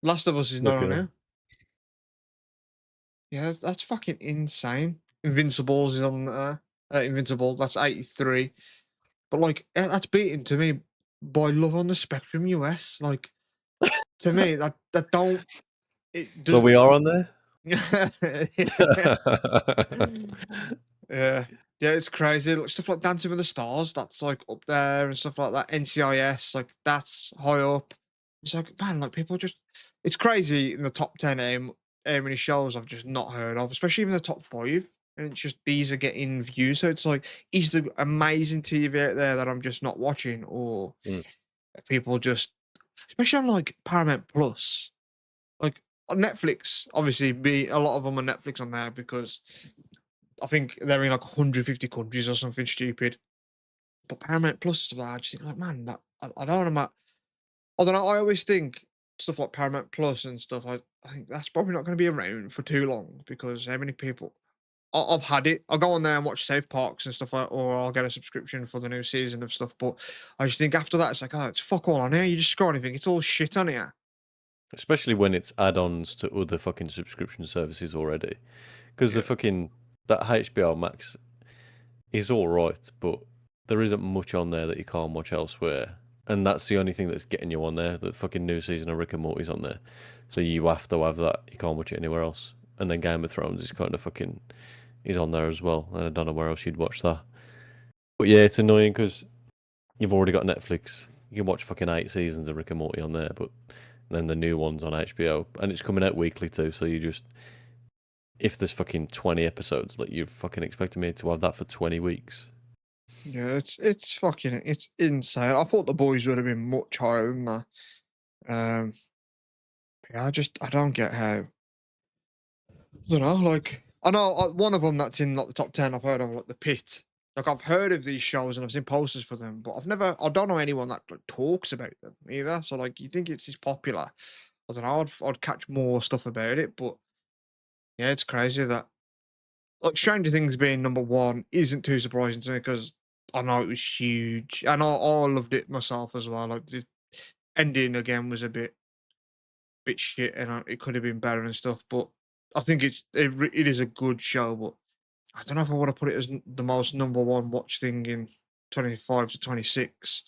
Last of Us is not Look on at here. him. Yeah, that's fucking insane. Invincibles is on there. Invincible, that's 83. But like that's beaten to me by Love on the Spectrum US. Like to me, that don't it So does we are on there. yeah. Yeah, it's crazy. Like, stuff like Dancing with the Stars, that's like up there and stuff like that. NCIS, like that's high up. It's like, man, like people just it's crazy in the top 10 how many shows I've just not heard of, especially even the top 5. And it's just these are getting views. So it's like, is there amazing TV out there that I'm just not watching? Or Mm. people just especially on like Paramount Plus. Like on Netflix, obviously be a lot of them on Netflix on there because I think they're in like 150 countries or something stupid. But Paramount Plus stuff like that, I just think like, man, that I don't know. I don't know. I always think stuff like Paramount Plus and stuff. I think that's probably not going to be around for too long because how many people? I've had it. I'll go on there and watch South Parks and stuff like, or I'll get a subscription for the new season of stuff. But I just think after that, it's like, oh, it's fuck all on here. You just scroll anything. It's all shit on here. Especially when it's add-ons to other fucking subscription services already. Because the Yeah. fucking that HBO Max is all right, but there isn't much on there that you can't watch elsewhere, and that's the only thing that's getting you on there. The fucking new season of Rick and Morty's on there, so you have to have that. You can't watch it anywhere else. And then Game of Thrones is kind of fucking is on there as well, and I don't know where else you'd watch that. But yeah, it's annoying because you've already got Netflix. You can watch fucking 8 seasons of Rick and Morty on there, but then the new ones on HBO, and it's coming out weekly too. So you just if there's fucking 20 episodes, like you're fucking expecting me to have that for 20 weeks. Yeah, it's fucking it's insane. I thought the boys would have been much higher than that. Um, yeah, I don't get how. I don't know. Like I know one of them that's in like the top 10. I've heard of like the Pit. Like I've heard of these shows and I've seen posters for them, but I don't know anyone that like, talks about them either. So like, you think it's popular? I don't know. I'd catch more stuff about it, but yeah, it's crazy that like Stranger Things being number 1 isn't too surprising to me because I know it was huge and I loved it myself as well. Like the ending again was a bit shit and it could have been better and stuff, but I think it is a good show. But I don't know if I want to put it as the most number 1 watch thing in 25 to 26.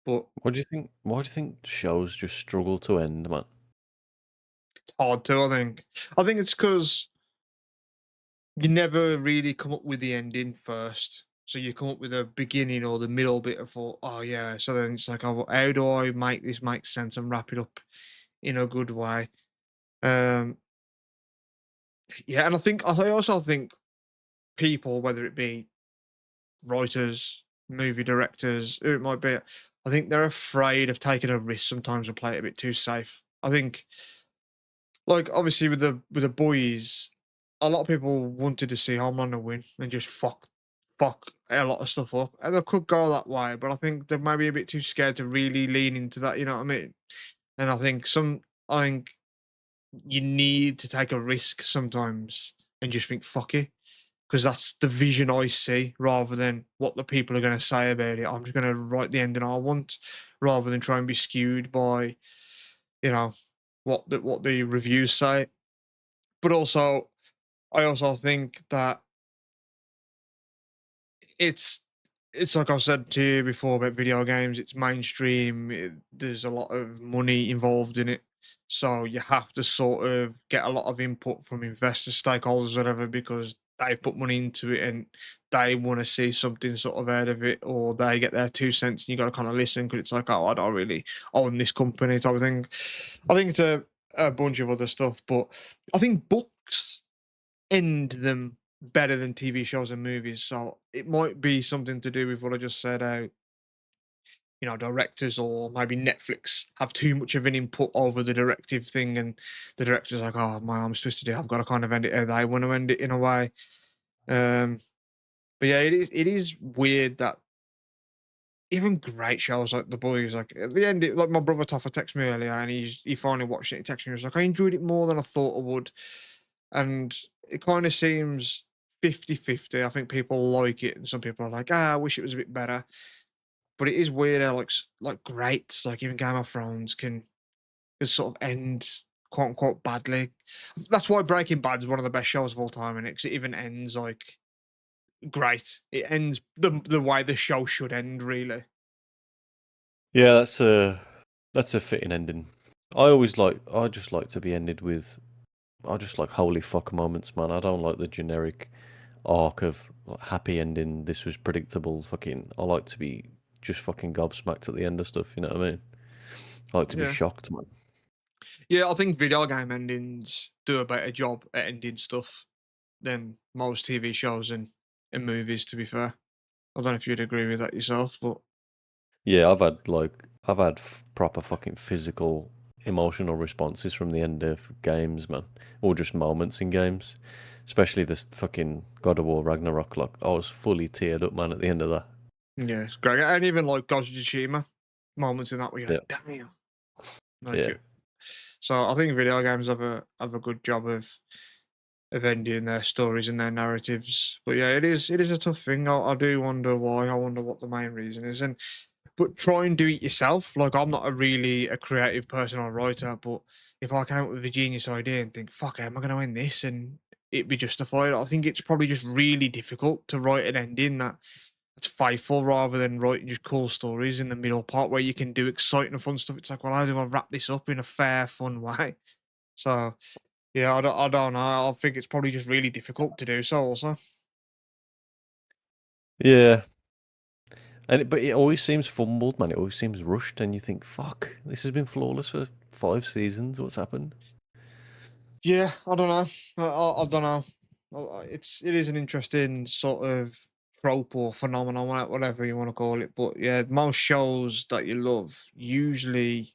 But What do you think? Why do you think shows just struggle to end, man? it's hard to. I think it's because you never really come up with the ending first. So you come up with a beginning or the middle bit of thought, oh yeah. So then it's like, oh, how do I make this make sense and wrap it up in a good way? Um, yeah, and I also think people, whether it be writers, movie directors, who it might be, I think they're afraid of taking a risk sometimes and play it a bit too safe. I think, like obviously with the boys, a lot of people wanted to see Homelander win and just fuck a lot of stuff up, and it could go that way. But I think they might be a bit too scared to really lean into that. You know what I mean? And I think you need to take a risk sometimes and just think fuck it, because that's the vision I see rather than what the people are going to say about it. I'm just going to write the ending I want rather than try and be skewed by, you know, what the reviews say. But also, I also think that it's it's like I said to you before about video games. It's mainstream. There's a lot of money involved in it, so you have to sort of get a lot of input from investors, stakeholders, whatever, because they've put money into it and they want to see something sort of out of it, or they get their 2 cents, and you got to kind of listen because it's like, oh, I don't really own this company type of thing. I think it's a bunch of other stuff, but I think books end them better than TV shows and movies. So it might be something to do with what I just said. How directors or maybe Netflix have too much of an input over the directive thing, and the director's like, "Oh, my arm's twisted. I've got to kind of end it how they want to end it in a way." Um, but yeah, it is weird that even great shows like The Boys, like at the end, like my brother Toffer texted me earlier, and he finally watched it. He texted me, he was like, "I enjoyed it more than I thought I would." And it kind of seems 50-50. I think people like it, and some people are like, "Ah, I wish it was a bit better." But it is weird how like greats, like even Game of Thrones can sort of end quote unquote badly. That's why Breaking Bad is one of the best shows of all time, and because it even ends like great. It ends the way the show should end, really. Yeah, that's a fitting ending. I just like to be ended with I just like holy fuck moments, man. I don't like the generic arc of like, happy ending. This was predictable. Fucking, I like to be just fucking gobsmacked at the end of stuff. You know what I mean? I like to be Yeah. shocked, man. Yeah, I think video game endings do a better job at ending stuff than most TV shows and movies, to be fair. I don't know if you'd agree with that yourself, but Yeah, I've had proper fucking physical, emotional responses from the end of games, man, or just moments in games. Especially this fucking God of War Ragnarok. Like I was fully teared up, man, at the end of that. yeah, it's great. And even like Ghost of Tsushima, moments in that where you're Yeah, like, damn, like yeah. it. So I think video games have a good job of ending their stories and their narratives. But yeah, it is a tough thing. I do wonder why. I wonder what the main reason is. And but try and do it yourself. Like I'm not a creative person or writer, but if I came up with a genius idea and think, fuck, how am I going to end this? And it'd be justified. I think it's probably just really difficult to write an ending that's faithful rather than writing just cool stories in the middle part where you can do exciting and fun stuff. It's like, well, how do I wrap this up in a fair, fun way? So yeah, I don't know. I think it's probably just really difficult to do so. Also, Yeah, but it always seems fumbled, man. It always seems rushed, and you think, "Fuck, this has been flawless for 5 seasons. What's happened?" yeah, I don't know. I don't know. It is an interesting sort of trope or phenomenon, whatever you want to call it. But yeah, most shows that you love usually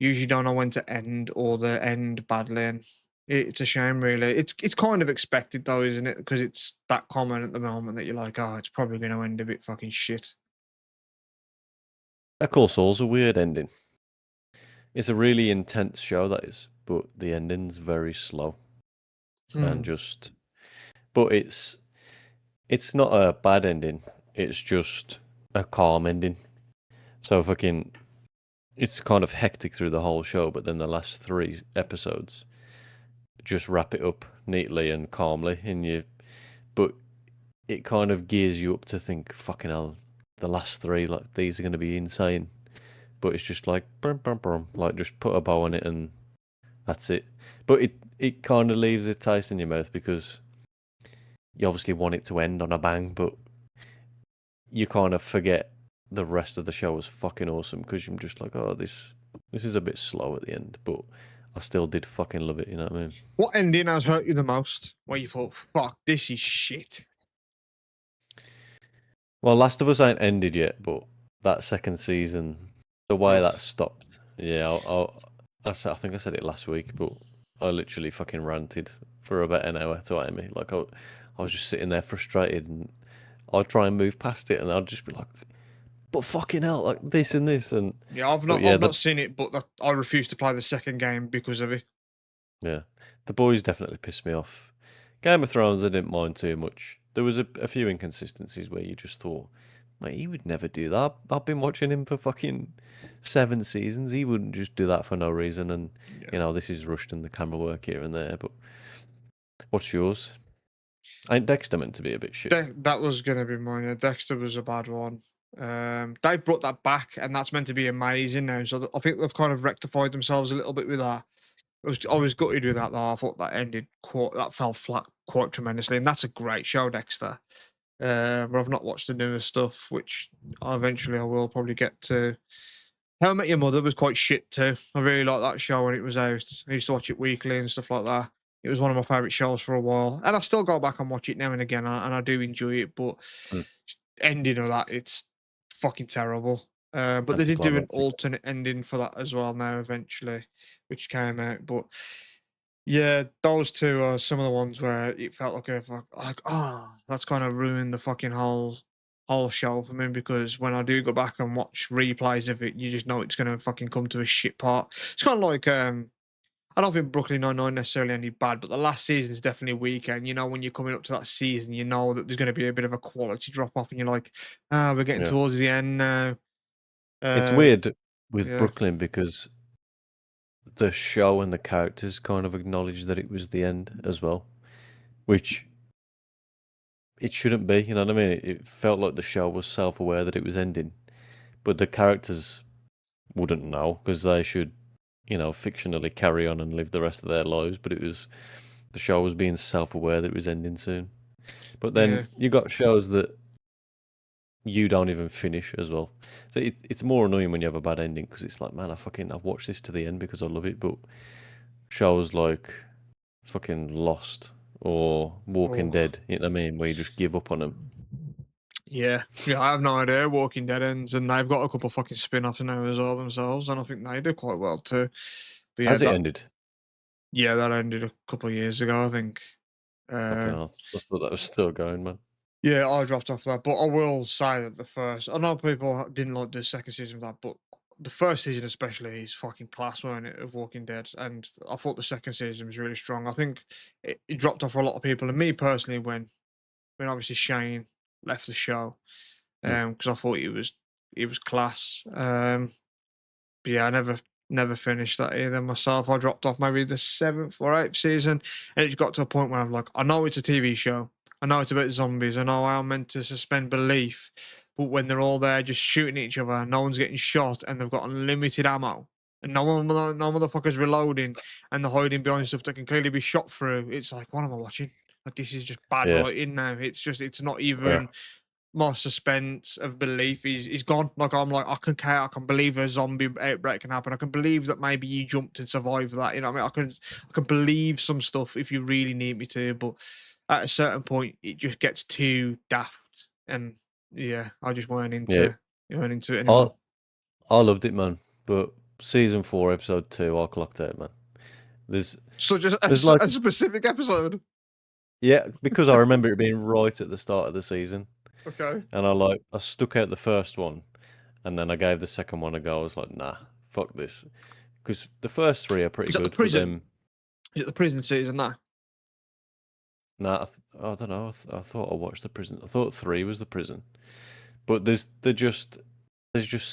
don't know when to end or they end badly, and it's a shame, really. It's kind of expected though, isn't it? Because it's that common at the moment that you're like, oh, it's probably going to end a bit fucking shit. Of course, all's a weird ending. It's a really intense show, that is, but the ending's very slow and Hmm. just. But it's not a bad ending. It's just a calm ending. So fucking, it's kind of hectic through the whole show, but then the last 3 episodes just wrap it up neatly and calmly, and you. But it kind of gears you up to think, fucking hell, the last 3, like these are going to be insane. But it's just like, brum, brum, brum, like just put a bow on it and that's it. But it kind of leaves a taste in your mouth because you obviously want it to end on a bang, but you kind of forget the rest of the show was fucking awesome because you're just like, oh, this is a bit slow at the end, but I still did fucking love it. You know what I mean? What ending has hurt you the most? Where you thought, fuck, this is shit. Well, Last of Us ain't ended yet, but that second season, the It's way that rough. stopped, yeah, I think I said it last week, but I literally fucking ranted for about an hour to Amy. Like I was just sitting there frustrated, and I'd try and move past it, and I'd just be like, but fucking hell, like this and this, and Yeah, I've but not yeah, I've not seen it, but I refuse to play the second game because of it. yeah, the boys definitely pissed me off. Game of Thrones, I didn't mind too much. There was a few inconsistencies where you just thought, mate, he would never do that. I've been watching him for fucking 7 seasons. He wouldn't just do that for no reason. And Yeah. you know, this is rushed and the camera work here and there. But what's yours? Ain't Dexter meant to be a bit shit? That was gonna be mine. Yeah, Dexter was a bad one. They've brought that back, and that's meant to be amazing now. So I think they've kind of rectified themselves a little bit with that. I was gutted with that though. I thought that fell flat quite tremendously, and that's a great show, Dexter. But I've not watched the newer stuff, which eventually I will probably get to. How I Met Your Mother was quite shit too. I really liked that show when it was out. I used to watch it weekly and stuff like that. It was one of my favorite shows for a while, and I still go back and watch it now and again, and I do enjoy it. But Hmm, ending of that, it's fucking terrible. But they did do an anticlimactic. alternate ending for that as well now, eventually, which came out. But yeah, those two are some of the ones where it felt like that's kind of ruined the fucking whole show for me, because when I do go back and watch replays of it, you just know it's gonna fucking come to a shit part. It's kind of like I don't think Brooklyn Nine-Nine necessarily ended bad, but the last season is definitely weaker. And you know, when you're coming up to that season, you know that there's going to be a bit of a quality drop off, and you're like, ah, we're getting Yeah, towards the end now. it's Um, weird with yeah, Brooklyn because the show and the characters kind of acknowledge that it was the end as well, which it shouldn't be. You know what I mean? It felt like the show was self-aware that it was ending, but the characters wouldn't know because they should, you know, fictionally carry on and live the rest of their lives. But it was the show was being self-aware that it was ending soon. But then yeah, you got shows that you don't even finish as well. So it's more annoying when you have a bad ending because it's like, man, I've watched this to the end because I love it. But shows like fucking Lost or Walking oh, Dead, you know what I mean, where you just give up on them. yeah, yeah. I have no idea. Walking Dead ends, and they've got a couple fucking spin-offs now as well themselves, and I think they do quite well too. But yeah, Has it ended? that ended a couple of years ago, I think. Fucking Um, hell, I thought that was still going, man. Yeah, I dropped off that, but I will say that I know people didn't like the second season of that, but the first season especially is fucking class, wasn't it, of Walking Dead? And I thought the second season was really strong. I think it dropped off for a lot of people, and me personally, when obviously Shane left the show, Mm. because I thought he was class. But yeah, I never finished that either myself. I dropped off maybe the seventh or eighth season, and it got to a point where I'm like, I know it's a TV show. I know it's about zombies. I know I'm meant to suspend belief, but when they're all there just shooting at each other, no one's getting shot, and they've got unlimited ammo, and no motherfuckers reloading, and they're hiding behind stuff that can clearly be shot through. It's like, what am I watching? Like, this is just bad Yeah, writing now. It's not yeah, even my suspense of belief is gone. Like, I'm like, I can care, I can believe a zombie outbreak can happen. I can believe that maybe you jumped and survived that. You know what I mean? I can believe some stuff if you really need me to, but at a certain point it just gets too daft. And yeah, I just yeah. weren't into it I anymore. I loved it, man. But season 4, episode 2, I clocked out, man. There's So just a, there's like a specific episode. yeah, because I remember it being right at the start of the season, Okay. and I stuck out the first one, and then I gave the second one a go. I was like, nah, fuck this, because the first 3 are pretty Is that the good, but prison? then Is it the prison season that? nah, I don't know. I thought I watched the prison. I thought 3 was the prison, but there's just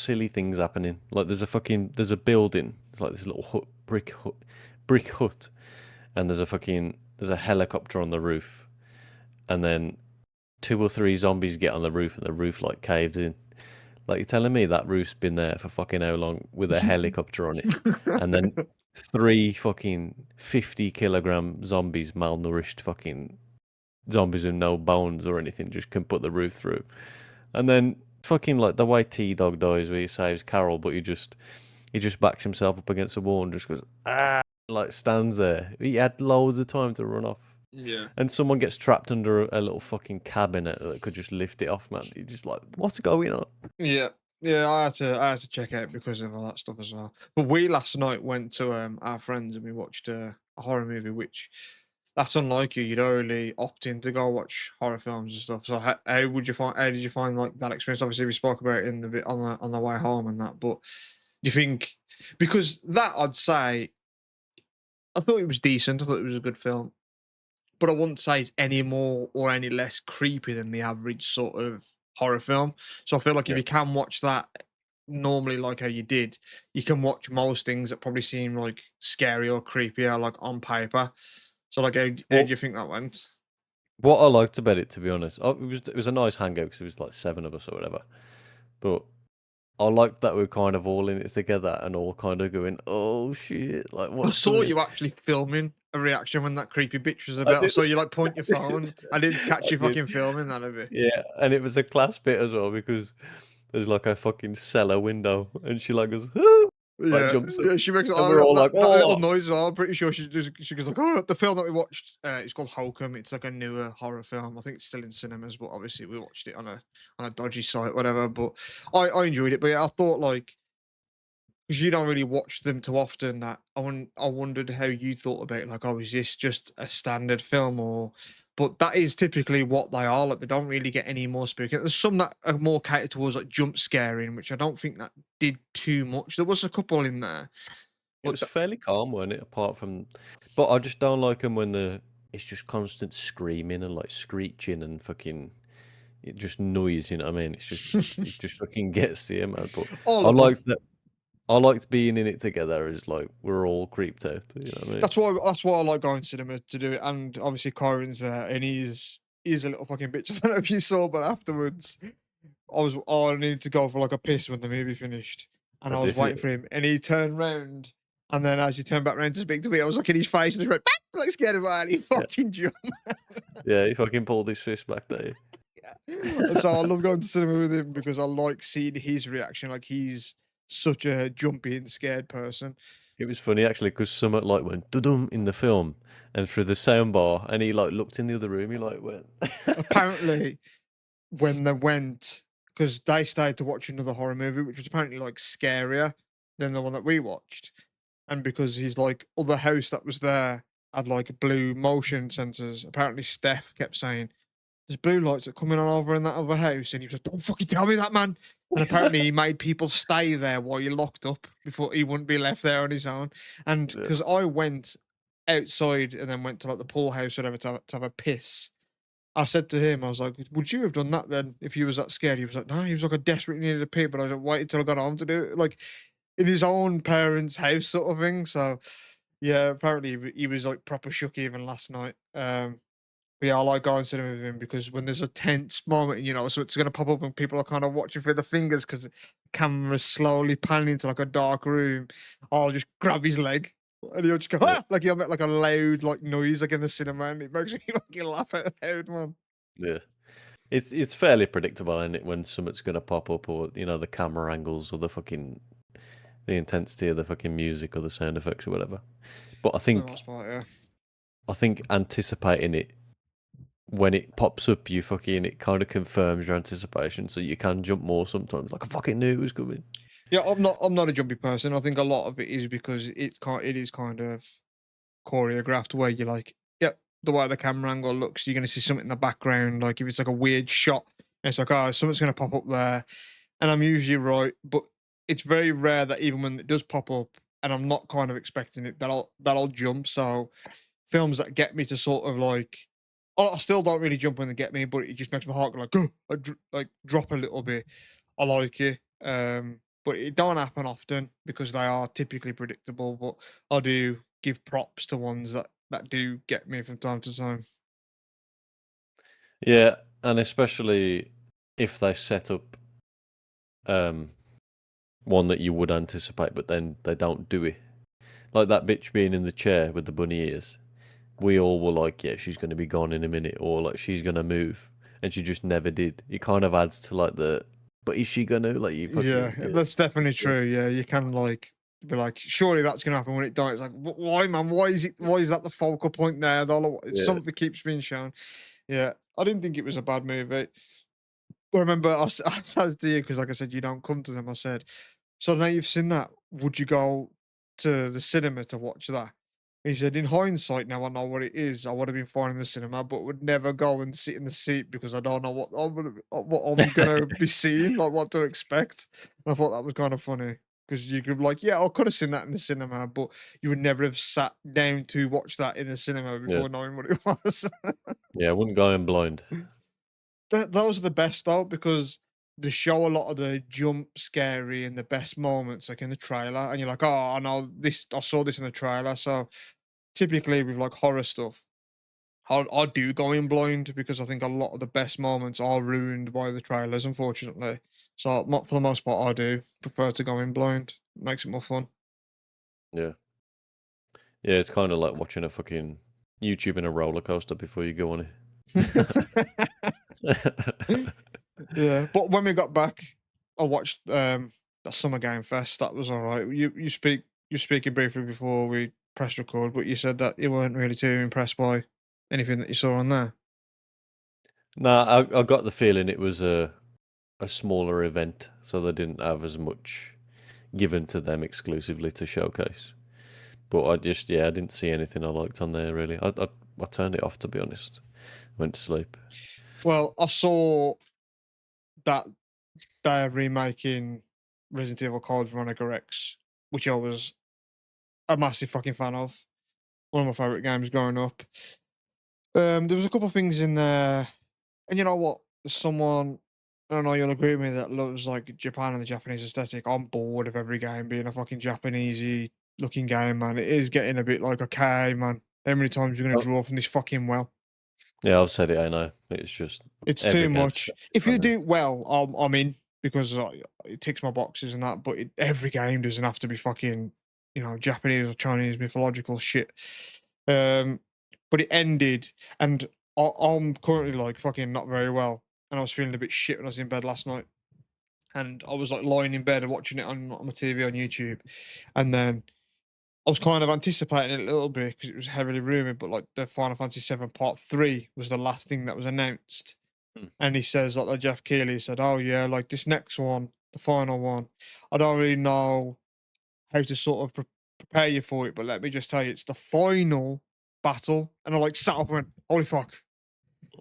silly things happening. Like there's a building. It's like this little brick hut, and there's a helicopter on the roof, and then 2 or 3 zombies get on the roof, and the roof like caves in. Like you're telling me that roof's been there for fucking how long with a helicopter on it, and then 3 fucking 50-kilogram zombies, malnourished fucking zombies with no bones or anything, just can put the roof through. And then fucking like the way T Dog dies, where he saves Carol, but he just backs himself up against a wall and just goes ah, like stands there. He had loads of time to run off, Yeah. and someone gets trapped under a little fucking cabinet that could just lift it off, man. You just like, what's going on? Yeah. Yeah, I had to check out because of all that stuff as well. But we last night went to our friends and we watched a horror movie, which that's unlike you. You don't really opt in to go watch horror films and stuff. So how would you find? How did you find like that experience? Obviously, we spoke about it in the bit on the way home and that. But do you think because that I'd say I thought it was decent. I thought it was a good film, but I wouldn't say it's any more or any less creepy than the average sort of horror film. So I feel like if Yeah. you can watch that normally, like how you did, you can watch most things that probably seem like scary or creepier, like on paper. So like, how do What you think that went? what I liked about it, to be honest, it was a nice hangout because it was like seven of us or whatever. But I liked that we're kind of all in it together and all kind of going, oh shit, like I what's saw coming? you actually filming a reaction when that creepy bitch was I about. I did. saw you like point your I phone. did. I didn't catch I you did. fucking filming that a bit. Yeah, and it was a class bit as well because there's like a fucking cellar window, and she like goes, "Ah," like Yeah, jumps up, yeah, she makes and we're all like, that little "Oh, noise as well. I'm pretty sure she goes like, "Oh, the film that we watched, it's called Hokum. It's like a newer horror film. I think it's still in cinemas, but obviously we watched it on a dodgy site, whatever. But I enjoyed it. But yeah, I thought like because you don't really watch them too often. That I wondered how you thought about it. Like, oh, is this just a standard film or? But that is typically what they are. Like, they don't really get any more spooky. There's some that are more catered towards like jump scaring, which I don't think that did too much. There was a couple in there, it but was fairly calm, wasn't it?" Apart from, but I just don't like them when it's just constant screaming and like screeching and fucking it just noise. You know what I mean? It just fucking gets to you, man. But all I of them. liked that. I liked being in it together. Is like we're all creeped out. You know what I mean? That's why I like going to cinema to do it. And obviously, Kyron's there, and he's a little fucking bitch. I don't know if you saw, but afterwards, I needed to go for like a piss when the movie finished, and I I was did waiting it. for him, and he turned round, and then as he turned back round to speak to me, I was looking at his face, and he went, "Bah!" like scared of that, and he Yeah, fucking jumped. yeah. He fucking pulled his fist back there. And so I love going to cinema with him because I like seeing his reaction. Like he's such a jumpy and scared person. It was funny actually because Summit like went dum in the film and through the sound bar, and he like looked in the other room. He like went, Apparently, when they went because they stayed to watch another horror movie, which was apparently like scarier than the one that we watched. And because his like other house that was there had like blue motion sensors, apparently Steph kept saying, "There's blue lights that coming on over in that other house," and he was like, "Don't fucking tell me that, man." And apparently he made people stay there while you're locked up before he wouldn't be left there on his own. And yeah, because I went outside and then went to like the pool house or whatever to have a piss, I said to him, I was like, "Would you have done that then if you was that scared?" He was like, "No." He was like, "I desperately needed a pee," but I was like, "Wait until I got home to do it," like in his own parents' house, sort of thing. So, yeah, apparently he was like proper shook even last night. But yeah, I like going to cinema with him because when there's a tense moment, so it's gonna pop up and people are kind of watching through the fingers because the camera's slowly panning into like a dark room. I'll just grab his leg and he'll just go, yeah, ah! Like he'll make like a loud like noise like in the cinema and it makes me fucking laugh out loud, man. yeah. It's fairly predictable, is it, when something's gonna pop up, or the camera angles, or the intensity of the fucking music, or the sound effects, or whatever. But I For the think most part, yeah. I think anticipating it when it pops up, it kind of confirms your anticipation, so you can jump more sometimes. Like I fucking knew it was coming. Yeah, I'm not a jumpy person. I think a lot of it is because it is kind of choreographed where you're like, yep, the way the camera angle looks, you're gonna see something in the background. Like if it's like a weird shot, and it's like, oh, something's gonna pop up there. And I'm usually right, but it's very rare that even when it does pop up and I'm not kind of expecting it, that I'll jump. So films that get me to sort of like I still don't really jump when they get me, but it just makes my heart go like, "Ugh," like drop a little bit. I like it. But it don't happen often because they are typically predictable. But I do give props to ones that do get me from time to time. Yeah, and especially if they set up um one that you would anticipate, but then they don't do it. Like that bitch being in the chair with the bunny ears. We all were like, yeah, she's going to be gone in a minute, or like she's going to move. and she just never did. It kind of adds to like the, but is she gonna like you Yeah, fucking yeah, that's definitely yeah, true. Yeah, you can like be like, surely that's gonna happen when it dies. Like, why, man? Why is it? Why is that the focal point there? Though yeah. something keeps being shown. Yeah, I didn't think it was a bad movie. I remember I said to you because, like I said, you don't come to them. I said, so now you've seen that. Would you go to the cinema to watch that? He said, in hindsight, now I know what it is. I would have been fine in the cinema, but would never go and sit in the seat because I don't know what I'm gonna be seeing, like what to expect. And I thought that was kind of funny because you could be like, yeah, I could have seen that in the cinema, but you would never have sat down to watch that in the cinema Yeah, before knowing what it was. yeah, I wouldn't go in blind. Those are the best though, because they show a lot of the jump scary and the best moments like in the trailer, and you're like, oh, I know this. I saw this in the trailer. So typically with like horror stuff, I do go in blind because I think a lot of the best moments are ruined by the trailers, unfortunately. So for the most part, I do prefer to go in blind. Makes it more fun. Yeah. Yeah, it's kinda like watching a fucking YouTube in a roller coaster before you go on it. Yeah, but when we got back, I watched that Summer Game Fest. That was all right. You're speaking briefly before we pressed record, but you said that you weren't really too impressed by anything that you saw on there. Nah, I got the feeling it was a smaller event, so they didn't have as much given to them exclusively to showcase. But I just yeah, I didn't see anything I liked on there really. I turned it off to be honest. Went to sleep. Well, I saw that they're remaking Resident Evil Code Veronica X, which I was a massive fucking fan of. One of my favorite games growing up. There was a couple of things in there, and you know what? There's someone, I don't know, you'll agree with me, that loves like Japan and the Japanese aesthetic. I'm bored of every game being a fucking Japanesey looking game, man. It is getting a bit like, okay, man, how many times you're gonna Oh, draw from this fucking well? yeah, I've said it. I know. It's just It's every too game's much. got If on you there. do it well, I'm in because it ticks my boxes and that. But every game doesn't have to be fucking, Japanese or Chinese mythological shit. Um, but it ended, and I'm currently like fucking not very well, and I was feeling a bit shit when I was in bed last night, and I was like lying in bed and watching it on my TV on YouTube, and then I was kind of anticipating it a little bit because it was heavily rumored, but like the Final Fantasy VII Part 3 was the last thing that was announced. Mm. And he says, like Jeff Keighley said, oh yeah, like this next one, the final one, I don't really know how to sort of prepare you for it, but let me just tell you, it's the final battle. And I like sat up and went, holy fuck.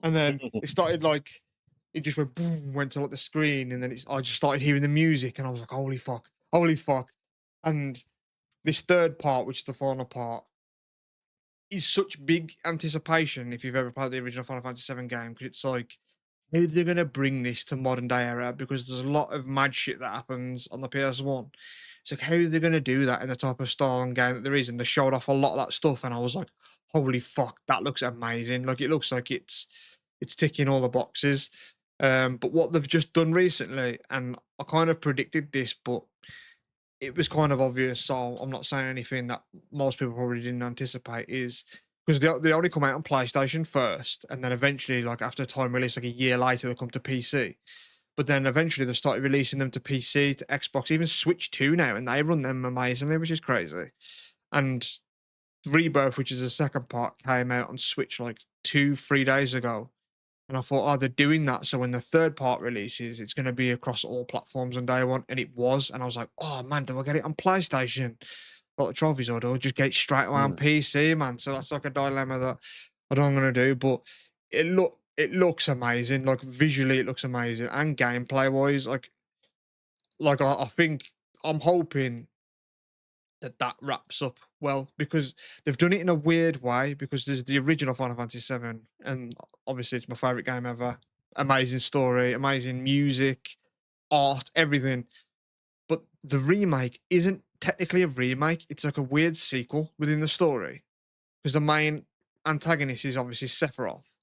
And then it started like, it just went boom, went to like the screen, and then I just started hearing the music, and I was like, holy fuck, holy fuck. And this third part, which is the final part, is such big anticipation if you've ever played the original Final Fantasy VII game, because it's like, how they're gonna bring this to modern day era, because there's a lot of mad shit that happens on the PS1. It's like, how are they gonna do that in the type of style and game that there is? And they showed off a lot of that stuff, and I was like, holy fuck, that looks amazing. Like it looks like it's ticking all the boxes. But what they've just done recently, and I kind of predicted this, but it was kind of obvious, so I'm not saying anything that most people probably didn't anticipate, is because they only come out on PlayStation first, and then eventually, like after time release, like a year later, they come to PC. But then eventually they started releasing them to PC, to Xbox, even Switch 2 now, and they run them amazingly, which is crazy. And Rebirth, which is the second part, came out on Switch like 2, 3 days ago. And I thought, oh, they're doing that. So when the third part releases, it's going to be across all platforms on day one. And it was. And I was like, oh, man, do I get it on PlayStation? Got the trophies, or do I just get it straight away on Mm. PC, man? So that's like a dilemma that I don't know what I'm going to do. But it looks amazing. Like visually, it looks amazing. And gameplay wise, like I think I'm hoping that wraps up well, because they've done it in a weird way, because there's the original Final Fantasy VII, and obviously it's my favorite game ever. Amazing story, amazing music, art, everything. But the remake isn't technically a remake, it's like a weird sequel within the story, because the main antagonist is obviously Sephiroth.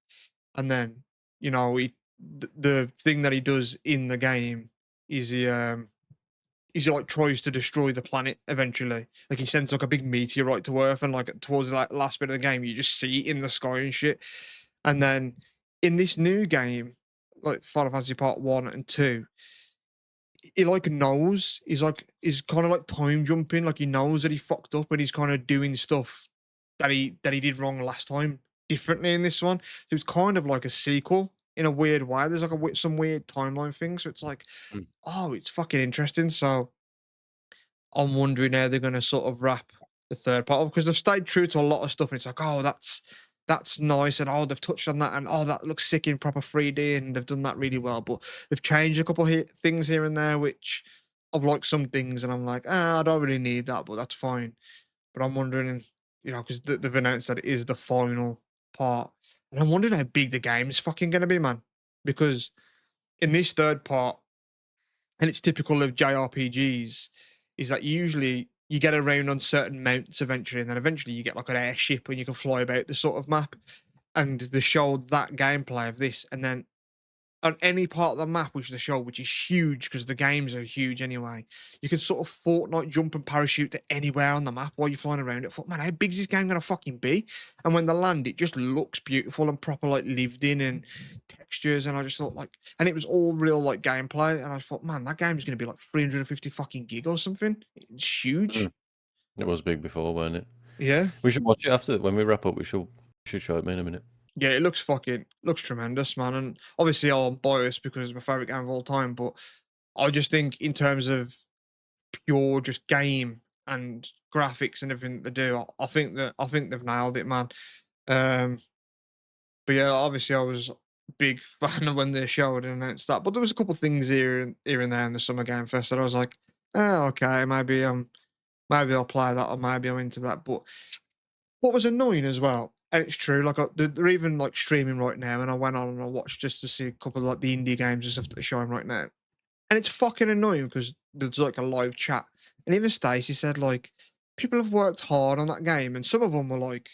And then, the thing that he does in the game is he like tries to destroy the planet eventually. Like he sends like a big meteorite to Earth, and like towards the last bit of the game, you just see it in the sky and shit. And then in this new game, like Final Fantasy Part 1 and 2, he like knows he's kind of like time jumping, like he knows that he fucked up and he's kind of doing stuff that he did wrong last time differently in this one. So it's kind of like a sequel in a weird way. There's like some weird timeline thing. So it's like, Mm, oh, it's fucking interesting. So I'm wondering how they're gonna sort of wrap the third part of, because they've stayed true to a lot of stuff, and it's like, oh, that's nice, and oh, they've touched on that, and oh, that looks sick in proper 3D, and they've done that really well. But they've changed a couple things here and there, which I've liked some things, and I'm like, I don't really need that, but that's fine. But I'm wondering, because they've announced that it is the final part, and I'm wondering how big the game is fucking gonna be, man, because in this third part, and it's typical of JRPGs, is that usually you get around on certain mounts eventually, and then eventually you get like an airship and you can fly about the sort of map. And they showed that gameplay of this, and then on any part of the map which they show, which is huge because the games are huge anyway, you can sort of Fortnite jump and parachute to anywhere on the map while you're flying around it. I thought, man, how big is this game gonna fucking be? And when they land, it just looks beautiful and proper, like lived in and textures. And I just thought, like, and it was all real like gameplay. And I thought, man, that game's gonna be like 350 fucking gig or something. It's huge. mm. It was big before, weren't it? Yeah. We should watch it after when we wrap up. We should show it me in a minute. Yeah, it looks tremendous, man. And obviously I'm biased because it's my favorite game of all time, but I just think in terms of pure just game and graphics and everything that they do, I think they've nailed it, man. Um, but yeah, obviously I was a big fan of when they showed and announced that. But there was a couple of things here and there in the Summer Game Fest that I was like, oh, okay, maybe I'll play that or maybe I'm into that. But what was annoying as well, and it's true, like they're even like streaming right now, and I went on and I watched just to see a couple of like the indie games and stuff that they're showing right now. And it's fucking annoying because there's like a live chat. And even Stacey said, like, people have worked hard on that game, and some of them were like,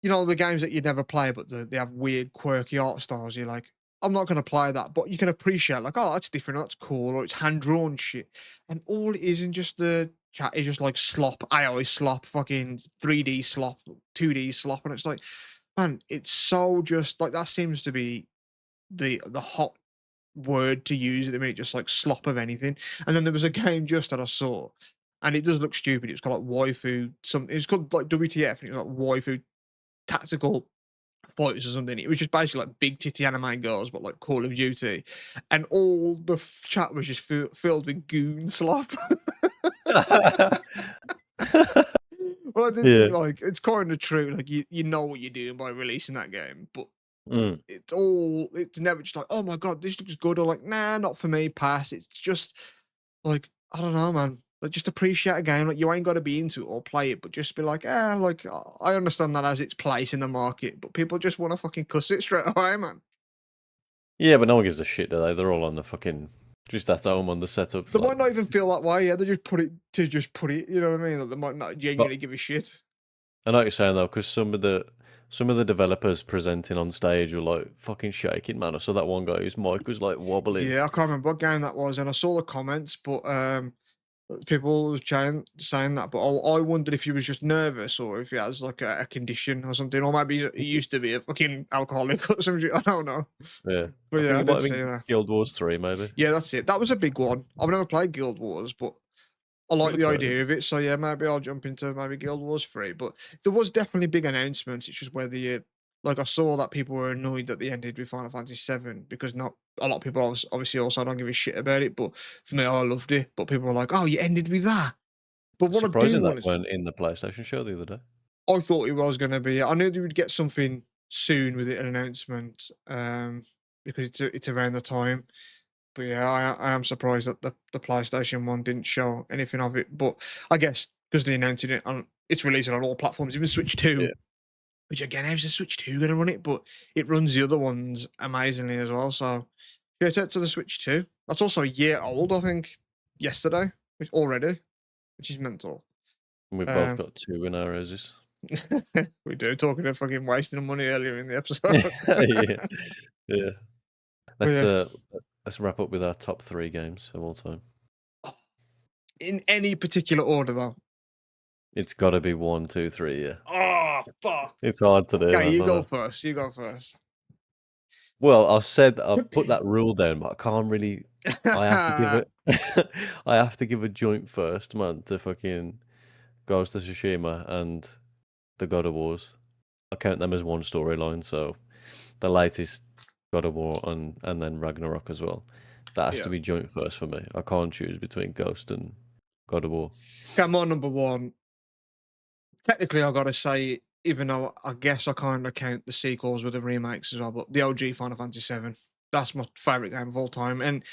the games that you'd never play, but they have weird, quirky art styles. You're like, I'm not going to play that, but you can appreciate, like, oh, that's different, that's cool, or it's hand drawn shit. And all it is in just the chat is just like slop, AI slop, fucking 3D slop, 2D slop. And it's like, man, it's so just like that seems to be the hot word to use at the minute, just like slop of anything. And then there was a game just that I saw, and it does look stupid. It was called like waifu something. It was called like WTF, and it was like waifu tactical fighters or something. It was just basically like big titty anime girls, but like Call of Duty, and all the chat was just filled with goon slop. Well, I did Yeah. think like it's kind of true. Like you know what you're doing by releasing that game, but Mm. it's never just like, oh my god, this looks good, or like, nah, not for me, pass. It's just like, I don't know, man. Like, just appreciate a game. Like, you ain't got to be into it or play it, but just be like, like, I understand that as its place in the market, but people just want to fucking cuss it straight away, man. Yeah, but no one gives a shit, do they? They're all on the fucking just at home on the setups, They like. might not even feel that way. Yeah, they just put it to just put it. You know what I mean? Like, they might not But genuinely give a shit. I know what you're saying though, because some of the developers presenting on stage were like fucking shaking, man. I saw that one guy whose mic was like wobbling. Yeah, I can't remember what game that was, and I saw the comments, but people was saying that, but I wondered if he was just nervous or if he has like a condition or something, or maybe he used to be a fucking alcoholic or something. I don't know. Yeah, But I yeah, think I it might did have see been that. Guild Wars 3, maybe. Yeah, that's it. That was a big one. I've never played Guild Wars, but I It like the looks right. idea of it. So yeah, maybe I'll jump into maybe Guild Wars 3. But there was definitely big announcements. It's just whether you like I saw that people were annoyed that they ended with Final Fantasy 7 because not a lot of people obviously also don't give a shit about it. But for me, I loved it. But people were like, "Oh, you ended with that." But what I do Surprising that want is, weren't in the PlayStation show the other day. I thought it was going to be. I knew they would get something soon with it, an announcement, because it's around the time. But yeah, I am surprised that the PlayStation One didn't show anything of it. But I guess because they announced it on it's releasing on all platforms, even Switch Yeah, Two, which again, how's the Switch Two going to run it? But it runs the other ones amazingly as well. So yeah, to the Switch Two. That's also a year old, I think, yesterday already, which is mental. and we've both Um, got two in our houses. we do talking of fucking wasting money earlier in the episode. Yeah, yeah. But Let's yeah, uh, let's wrap up with our top 3 games of all time. in any particular order though. It's got to be 1, 2, 3. Yeah, Oh fuck. it's hard to do, Okay, man. you I go know. first. You go first. Well, I said I've put that rule down, but I can't really. I have to give it. I have to give a joint first, man, to fucking Ghost of Tsushima and the God of Wars. I count them as one storyline, so the latest God of War and then Ragnarok as well. That has to Yeah. be joint first for me. I can't choose between Ghost and God of War. Okay, my number one. Technically, I gotta say, even though I guess I kind of count the sequels with the remakes as well, but the OG Final Fantasy VII. That's my favorite game of all time. And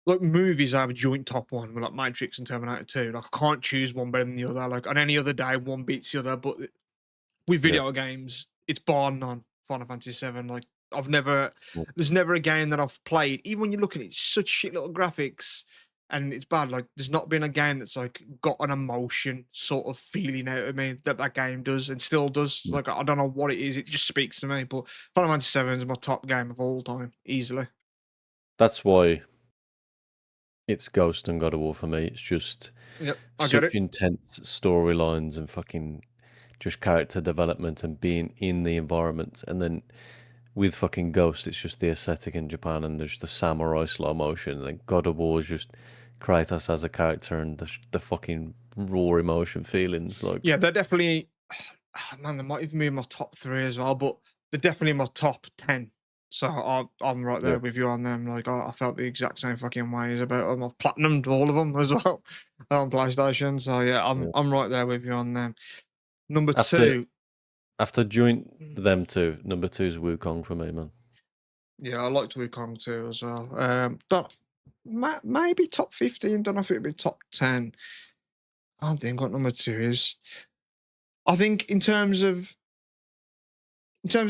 like movies, I have a joint top one with like Matrix and Terminator 2. Like I can't choose one better than the other. Like on any other day, one beats the other. But with Yeah. video games, it's bar none. Final Fantasy VII. Like I've never, Mm. there's never a game that I've played. Even when you look at it, such shit little graphics, and it's bad. Like there's not been a game that's like got an emotion sort of feeling out of me that that game does and still does. Mm. Like I don't know what it is. It just speaks to me. But Final Fantasy VII is my top game of all time, easily. That's why it's Ghost and God of War for me. It's just Yep, I get such it. intense storylines and fucking just character development and being in the environment. And then with fucking Ghost, it's just the aesthetic in Japan and there's the samurai slow motion. And then God of War is just Kratos as a character and the fucking raw emotion feelings. Like, Yeah, they're definitely man, they might even be in my top 3 as well, but they're definitely in my top 10. So I'm right yeah, there with you on them. Like I felt the exact same fucking ways about them. I've platinumed all of them as well on PlayStation. So yeah, yeah. I'm right there with you on them. Number After 2, after joint mm, them two, number two is Wukong for me, man. yeah, I liked Wukong too as well. Don't, maybe top 15. Don't know if it'd be top 10. I don't think what number 2 is. I think in terms of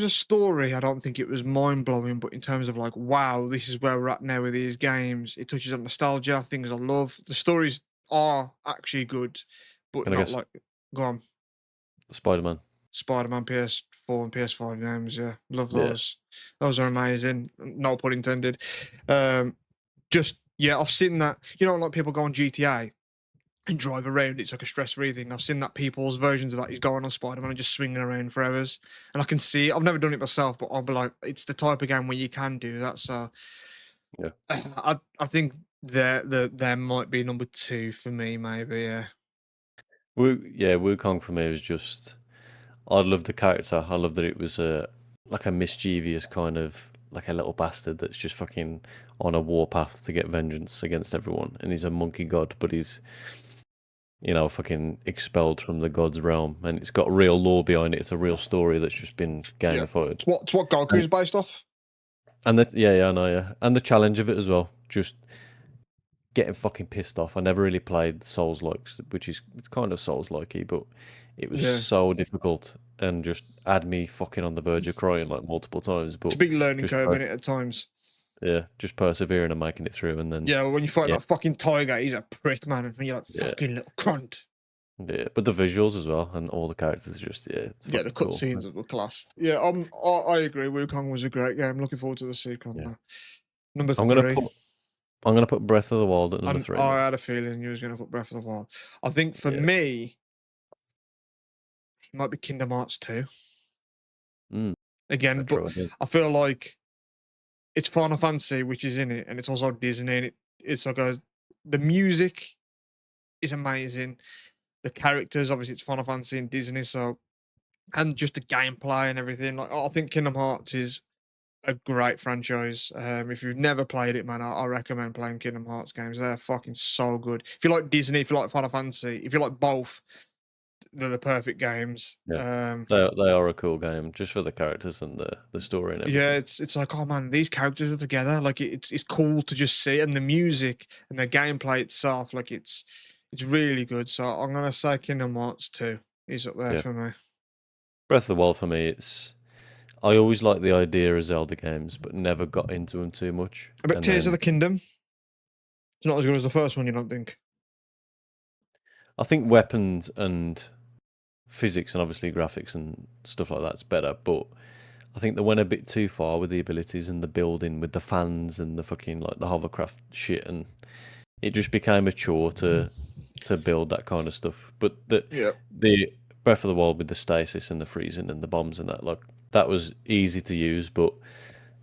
story, I don't think it was mind blowing, but in terms of like, wow, this is where we're at now with these games. It touches on nostalgia, things I love. The stories are actually good, but Can I not guess like go on. Spider-Man? Spider-Man PS4 and PS5 games, yeah, love Yeah, those. Those are amazing. No pun intended. Um, just yeah, I've seen that. You know, like people go on GTA and drive around. It's like a stress-free thing. I've seen that people's versions of that is going on Spider-Man and just swinging around for hours. And I can see it. I've never done it myself, but I'll be like, it's the type of game where you can do that. So yeah. I think there might be number 2 for me, maybe. Yeah. Yeah, Wukong for me was just I love the character. I love that it was a like a mischievous kind of like a little bastard that's just fucking on a warpath to get vengeance against everyone. And he's a monkey god, but he's fucking expelled from the god's realm. And it's got real lore behind it. It's a real story that's just been Yeah. gamified. It's what Goku And is based off. yeah, I know, yeah. And the challenge of it as well. Just getting fucking pissed off. I never really played Souls likes, which is it's kind of Souls likey, but it was Yeah. so difficult and just had me fucking on the verge of crying like multiple times. It's a But big learning just curve in it at times. yeah, just persevering and making it through, and then Yeah, when you fight yeah, that fucking tiger, he's a prick, man. And you're like, yeah, fucking little cunt. yeah. But the visuals as well, and all the characters, just it's Yeah, the fucking cool. cutscenes were class. Yeah, I agree. Wukong was a great game. Looking forward to the sequel Yeah, now. Number I'm gonna 3, put I'm gonna put Breath of the Wild at number and three, I man. had a feeling you was going to put Breath of the Wild. I think for Yeah, me, it might be Kingdom Hearts 2 mm, again, but Metroid. Yeah, I feel like it's Final Fantasy, which is in it, and it's also Disney, and it's like the music is amazing. The characters, obviously, it's Final Fantasy and Disney, so and just the gameplay and everything. Like, I think Kingdom Hearts is a great franchise. If you've never played it, man, I recommend playing Kingdom Hearts games. They're fucking so good. If you like Disney, if you like Final Fantasy, if you like both, they're the perfect games. yeah. They are a cool game just for the characters and the story and Yeah, everything. it's like, oh man, these characters are together. Like it's cool to just see, and the music and the gameplay itself, like it's really good. So I'm gonna say Kingdom Hearts 2 is up there Yeah, for me. Breath of the Wild for me, it's I always liked the idea of Zelda games, but never got into them too much. I bet And Tears of then the Kingdom. It's not as good as the first one, you don't think? I think weapons and physics and obviously graphics and stuff like that's better, but I think they went a bit too far with the abilities and the building with the fans and the fucking like the hovercraft shit, and it just became a chore to build that kind of stuff. But Yeah. the Breath of the Wild with the stasis and the freezing and the bombs and that, like that was easy to use, but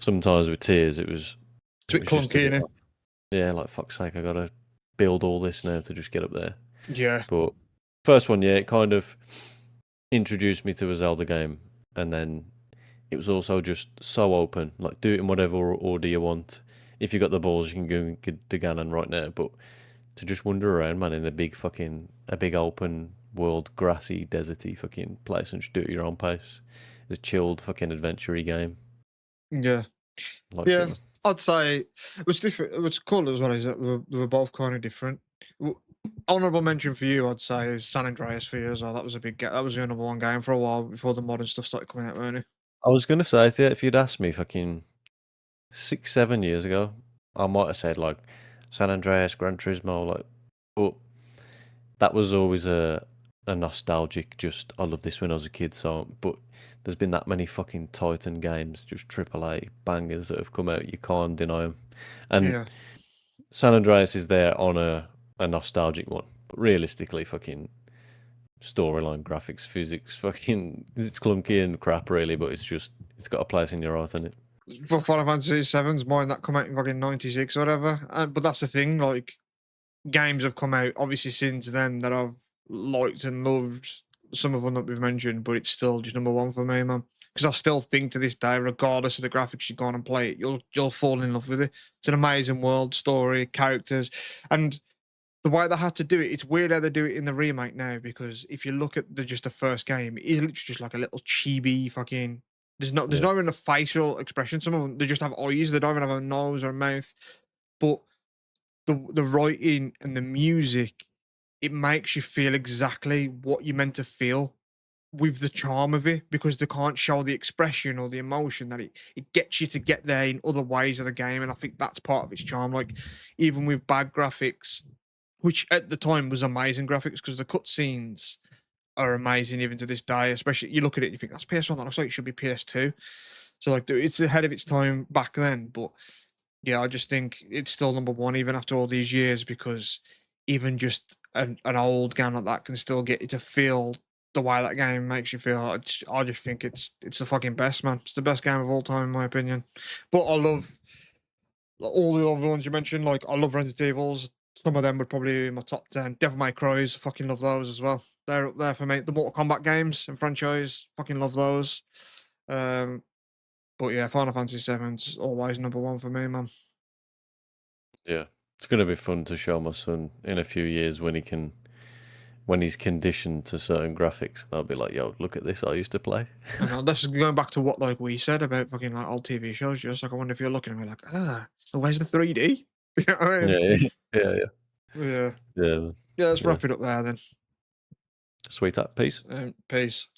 sometimes with tears, It's a it bit was just a clunky, bit innit? off. Yeah, like fuck's sake, I gotta build all this now to just get up there. Yeah, But first one, yeah, it kind of introduced me to a Zelda game, and then it was also just so open. Like, do it in whatever order you want. If you got the balls, you can go and get to Ganon right now. But to just wander around, man, in a big open world, grassy, deserty fucking place and just do it at your own pace. It's a chilled fucking adventure game. yeah, Liked it, yeah. man. I'd say what's different. What's cool as well is that they were both kind of different. Honorable mention for you, I'd say, is San Andreas for you as well. That was a big. That was your number one game for a while before the modern stuff started coming out, weren't it? I was gonna say to you, if you'd asked me fucking 6, 7 years ago, I might have said like San Andreas, Gran Turismo, like, but that was always a nostalgic. Just I love this when I was a kid. So, but there's been that many fucking Titan games, just AAA bangers that have come out. You can't deny them. And Yeah. San Andreas is there on a nostalgic one, but realistically, fucking storyline, graphics, physics, fucking it's clunky and crap, really. But it's got a place in your heart, and it. For Final Fantasy Seven's mine that come out in fucking '96 or whatever. But that's the thing, like games have come out obviously since then that I've liked and loved. Some of them that we've mentioned, but it's still just number one for me, man. Because I still think to this day, regardless of the graphics, you go on and play it, you'll fall in love with it. It's an amazing world, story, characters, and the way they had to do it. It's weird how they do it in the remake now because if you look at just the first game, it is literally just like a little chibi fucking. There's Yeah, not even a facial expression. Some of them they just have eyes. They don't even have a nose or a mouth. But the writing and the music, it makes you feel exactly what you're meant to feel with the charm of it because they can't show the expression or the emotion that it gets you to get there in other ways of the game. And I think that's part of its charm. Like even with bad graphics, which at the time was amazing graphics because the cutscenes are amazing even to this day. Especially you look at it, and you think that's PS1. That looks like it should be PS2. So like, it's ahead of its time back then. But yeah, I just think it's still number one even after all these years because even just an old game like that can still get you to feel the way that game makes you feel. I just think it's the fucking best, man. It's the best game of all time, in my opinion. But I love all the other ones you mentioned. Like I love Resident Evils. Some of them would probably be in my top 10. Devil May Cry's, fucking love those as well. They're up there for me. The Mortal Kombat games and franchise, fucking love those. Um, but yeah, Final Fantasy VII's always number one for me, man. yeah. It's gonna be fun to show my son in a few years when he's conditioned to certain graphics, and I'll be like, "Yo, look at this! I used to play." I know this is going back to what like we said about fucking like old TV shows. Just like I wonder if you're looking at me like, so where's the 3D? You know what I mean? Yeah, yeah, yeah, Yeah, yeah, yeah. Let's yeah. wrap it up there then. Sweet up, peace. Peace.